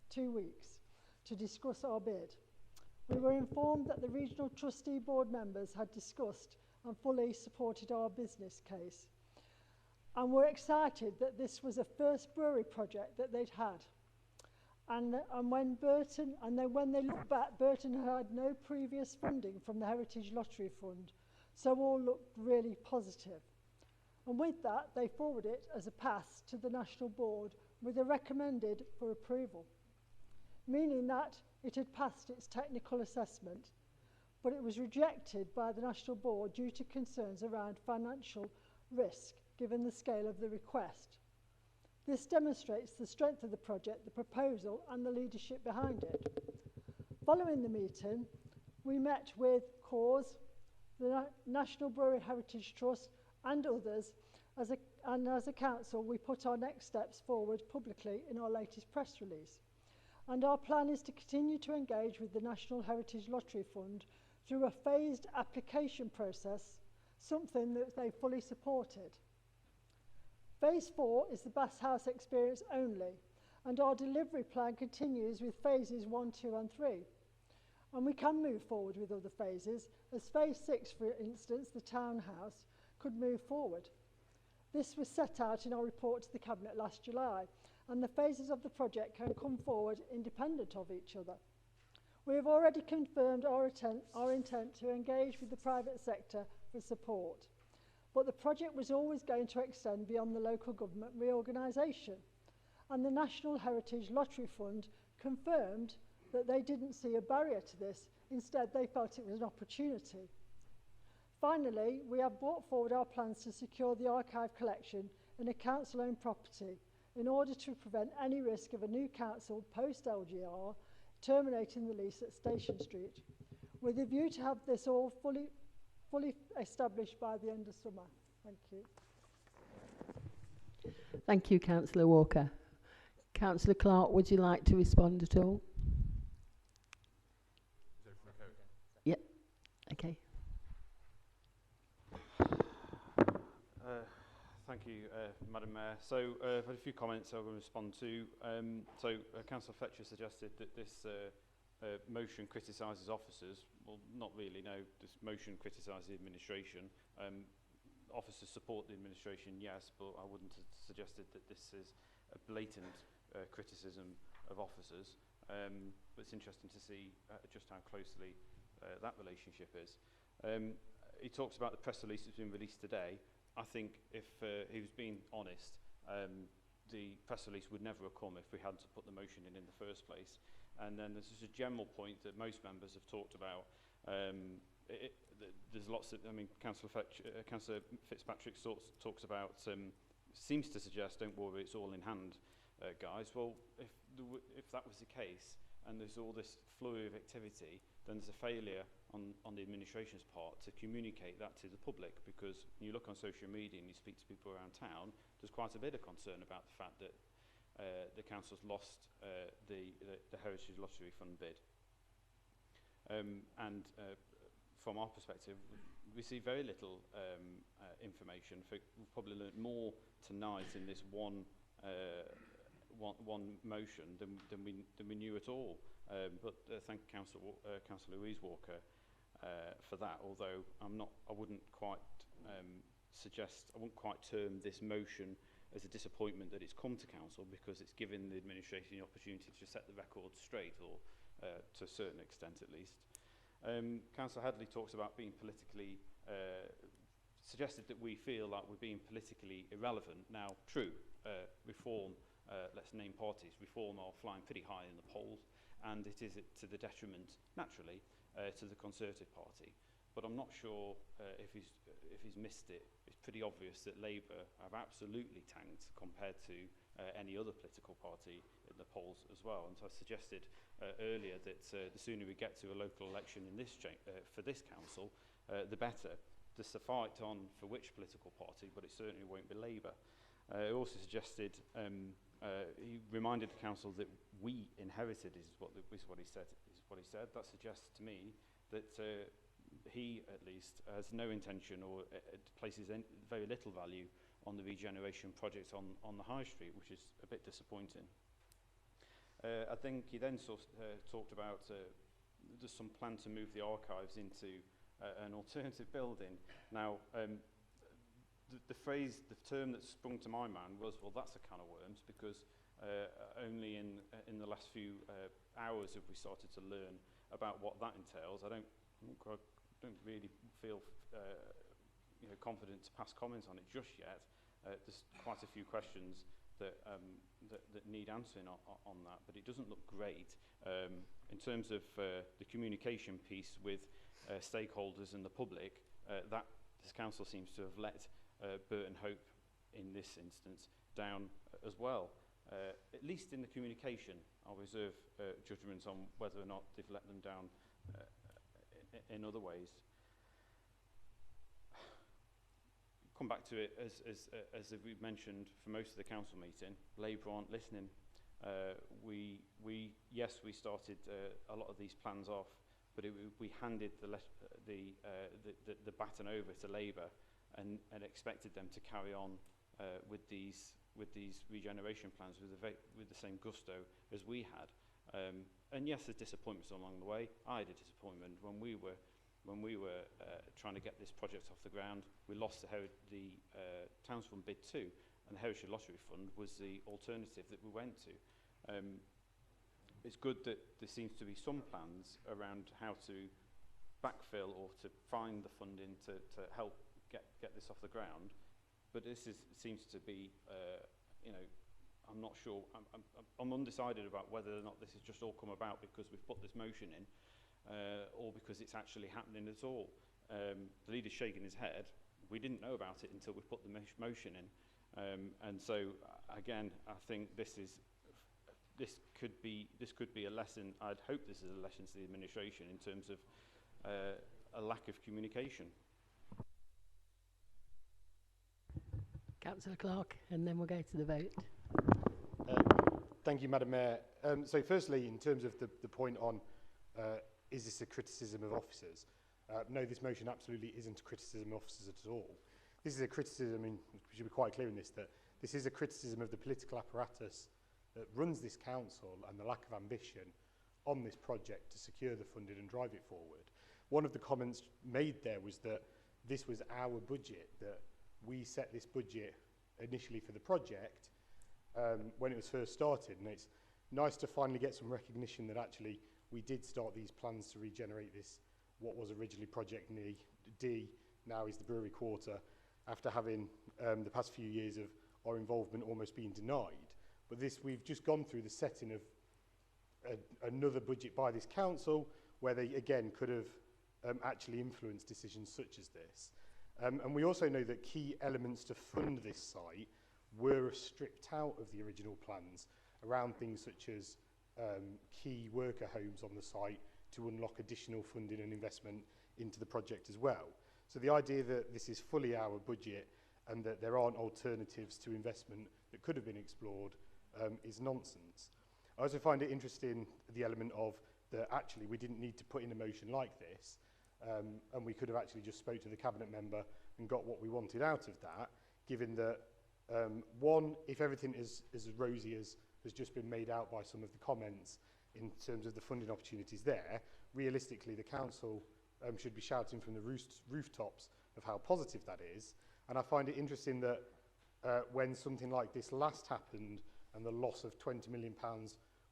O: 2 weeks, to discuss our bid. We were informed that the regional trustee board members had discussed and fully supported our business case, and were excited that this was a first brewery project that they'd had. And when they looked back, Burton had no previous funding from the Heritage Lottery Fund, so all looked really positive. And with that, they forwarded it as a pass to the National Board with a recommended for approval, meaning that it had passed its technical assessment, but it was rejected by the National Board due to concerns around financial risk, given the scale of the request. This demonstrates the strength of the project, the proposal, and the leadership behind it. Following the meeting, we met with CAUSE, the National Brewery Heritage Trust, and others. As a council, we put our next steps forward publicly in our latest press release. And our plan is to continue to engage with the National Heritage Lottery Fund through a phased application process, something that they fully supported. Phase 4 is the Bass House experience only, and our delivery plan continues with phases 1, 2 and 3. And we can move forward with other phases, as phase 6, for instance, the townhouse, could move forward. This was set out in our report to the Cabinet last July, and the phases of the project can come forward independent of each other. We have already confirmed our intent to engage with the private sector for support, but the project was always going to extend beyond the local government reorganisation, and the National Heritage Lottery Fund confirmed that they didn't see a barrier to this. Instead, they felt it was an opportunity. Finally, we have brought forward our plans to secure the archive collection in a council-owned property in order to prevent any risk of a new council post-LGR terminating the lease at Station Street, with a view to have this all fully established by the end of summer. Thank you.
A: Thank you, Councillor Walker. Councillor Clark, would you like to respond at all? Yep. Okay.
G: Thank you, Madam Mayor. So I've had a few comments I'm going to respond to. Councillor Fletcher suggested that this motion criticises officers. Well, not really, no. This motion criticises the administration. Officers support the administration, yes, but I wouldn't have suggested that this is a blatant criticism of officers. But it's interesting to see just how closely that relationship is. He talks about the press release that's been released today. I think if he was being honest, the press release would never have come if we hadn't put the motion in the first place. And then there's just a general point that most members have talked about. There's lots of, I mean, Councillor Fitzpatrick talks about, seems to suggest, don't worry, it's all in hand, guys. Well, if that was the case, and there's all this flurry of activity, then there's a failure on the administration's part to communicate that to the public, because when you look on social media and you speak to people around town, there's quite a bit of concern about the fact that the council's lost the Heritage Lottery Fund bid. From our perspective, we see very little information. We've probably learned more tonight in this one motion than we knew at all. But thank Councillor Louise Walker for that. Although I wouldn't quite term this motion as a disappointment that it's come to council, because it's given the administration the opportunity to set the record straight, or to a certain extent at least. Councillor Hadley talks about being politically suggested that we feel like we're being politically irrelevant. Now, true, reform. Let's name parties. Reform are flying pretty high in the polls, and it is to the detriment, naturally, to the Conservative Party. But I'm not sure if he's missed it. It's pretty obvious that Labour have absolutely tanked compared to any other political party in the polls as well. And so I suggested earlier that the sooner we get to a local election in this for this council, the better. There's a fight on for which political party, but it certainly won't be Labour. He also suggested, he reminded the council that we inherited is what he said. That suggests to me that he, at least, has no intention or places very little value on the regeneration project on the High Street, which is a bit disappointing. I think he then talked about there's some plan to move the archives into an alternative building. Now, the term that sprung to my mind was, well, that's a can of worms, because only in the last few hours have we started to learn about what that entails. I don't really feel confident to pass comments on it just yet. There's quite a few questions that need answering on that, but it doesn't look great. In terms of the communication piece with stakeholders and the public, that this council seems to have let Burton Hope, in this instance, down as well. At least in the communication, I'll reserve judgment on whether or not they've let them down in other ways. Come back to it, as we've mentioned for most of the council meeting, Labour aren't listening. Yes, we started a lot of these plans off, but we handed the baton over to Labour and expected them to carry on with these regeneration plans with the same gusto as we had. And yes, there's disappointments along the way. I had a disappointment when we were trying to get this project off the ground. We lost the Towns Fund bid too, and the Heritage Lottery Fund was the alternative that we went to. it's good that there seems to be some plans around how to backfill or to find the funding to help get this off the ground. But this seems to be, you know, I'm not sure, I'm undecided about whether or not this has just all come about because we've put this motion in, or because it's actually happening at all. The leader's shaking his head. We didn't know about it until we put the motion in. And so, again, I think this could be a lesson. I'd hope this is a lesson to the administration in terms of a lack of communication.
A: Councillor Clark, and then we'll go to the vote.
Q: Thank you, Madam Mayor. So firstly, in terms of the point on is this a criticism of officers? No, this motion absolutely isn't a criticism of officers at all. This is a criticism, I mean, we should be quite clear in this, that this is a criticism of the political apparatus that runs this council and the lack of ambition on this project to secure the funding and drive it forward. One of the comments made there was that this was our budget, that we set this budget initially for the project when it was first started, and it's nice to finally get some recognition that actually we did start these plans to regenerate this, what was originally Project D, now is the Brewery Quarter, after having the past few years of our involvement almost being denied. But this, we've just gone through the setting of another budget by this council, where they again could have actually influenced decisions such as this. And we also know that key elements to fund this site were stripped out of the original plans around things such as key worker homes on the site to unlock additional funding and investment into the project as well. So the idea that this is fully our budget and that there aren't alternatives to investment that could have been explored is nonsense. I also find it interesting, the element of that actually we didn't need to put in a motion like this, and we could have actually just spoke to the cabinet member and got what we wanted out of that, given that one, if everything is as rosy as has just been made out by some of the comments in terms of the funding opportunities there, realistically the council should be shouting from the rooftops of how positive that is. And I find it interesting that when something like this last happened and the loss of £20 million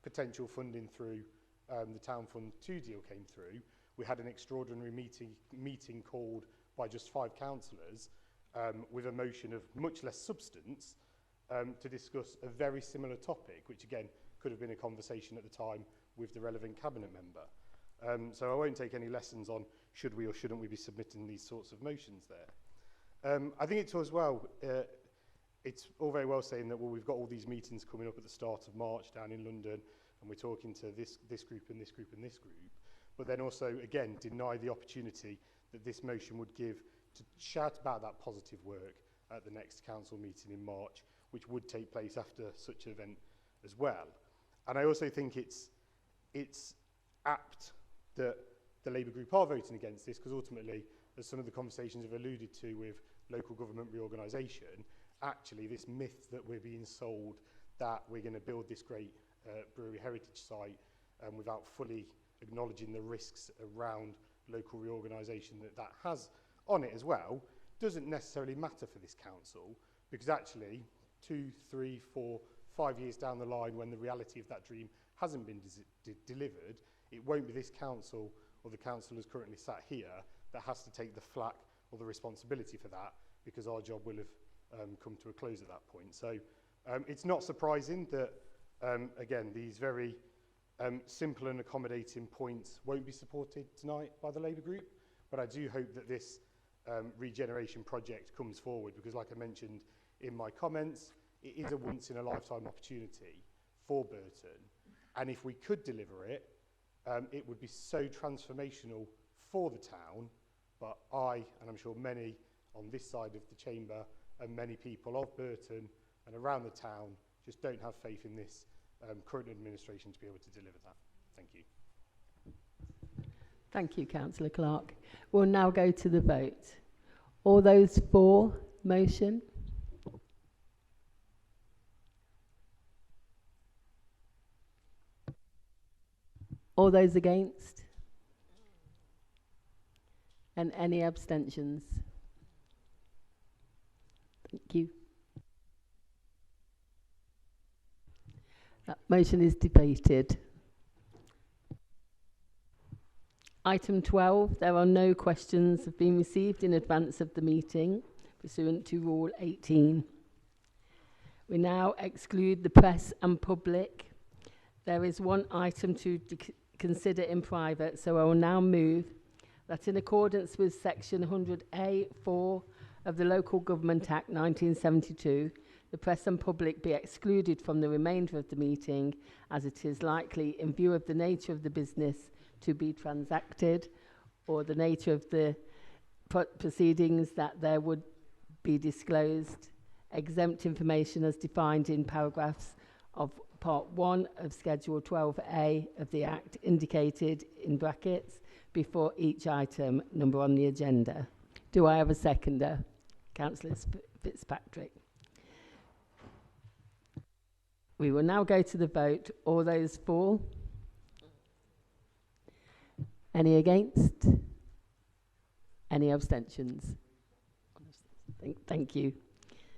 Q: potential funding through the Town Fund 2 deal came through, we had an extraordinary meeting called by just 5 councillors with a motion of much less substance to discuss a very similar topic, which again could have been a conversation at the time with the relevant cabinet member. So I won't take any lessons on should we or shouldn't we be submitting these sorts of motions there. I think it's as well, it's all very well saying that, well, we've got all these meetings coming up at the start of March down in London, and we're talking to this group and this group and this group, but then also, again, deny the opportunity that this motion would give to shout about that positive work at the next council meeting in March, which would take place after such an event as well. And I also think it's apt that the Labour group are voting against this, because ultimately, as some of the conversations have alluded to with local government reorganisation, actually this myth that we're being sold that we're going to build this great brewery heritage site without fully acknowledging the risks around local reorganisation that has on it as well, doesn't necessarily matter for this council, because actually 2, 3, 4, 5 years down the line, when the reality of that dream hasn't been delivered, it won't be this council or the councillors currently sat here that has to take the flack or the responsibility for that, because our job will have come to a close at that point. So it's not surprising that, again, these very simple and accommodating points won't be supported tonight by the Labour group, but I do hope that this regeneration project comes forward, because like I mentioned in my comments, it is a once-in-a-lifetime opportunity for Burton, and if we could deliver it, it would be so transformational for the town. But I, and I'm sure many on this side of the chamber and many people of Burton and around the town just don't have faith in this current administration to be able to deliver that. Thank you.
A: Thank you, Councillor Clark. We'll now go to the vote. All those for motion? All those against? And any abstentions? Thank you. That motion is debated. Item 12, there are no questions have been received in advance of the meeting pursuant to Rule 18. We now exclude the press and public. There is one item to consider in private, so I will now move that in accordance with Section 100A(4) of the Local Government Act 1972, the press and public be excluded from the remainder of the meeting, as it is likely, in view of the nature of the business to be transacted or the nature of the proceedings, that there would be disclosed exempt information as defined in paragraphs of Part 1 of Schedule 12A of the Act, indicated in brackets before each item number on the agenda. Do I have a seconder? Councillor Fitzpatrick. We will now go to the vote. All those for? Any against? Any abstentions? Thank you.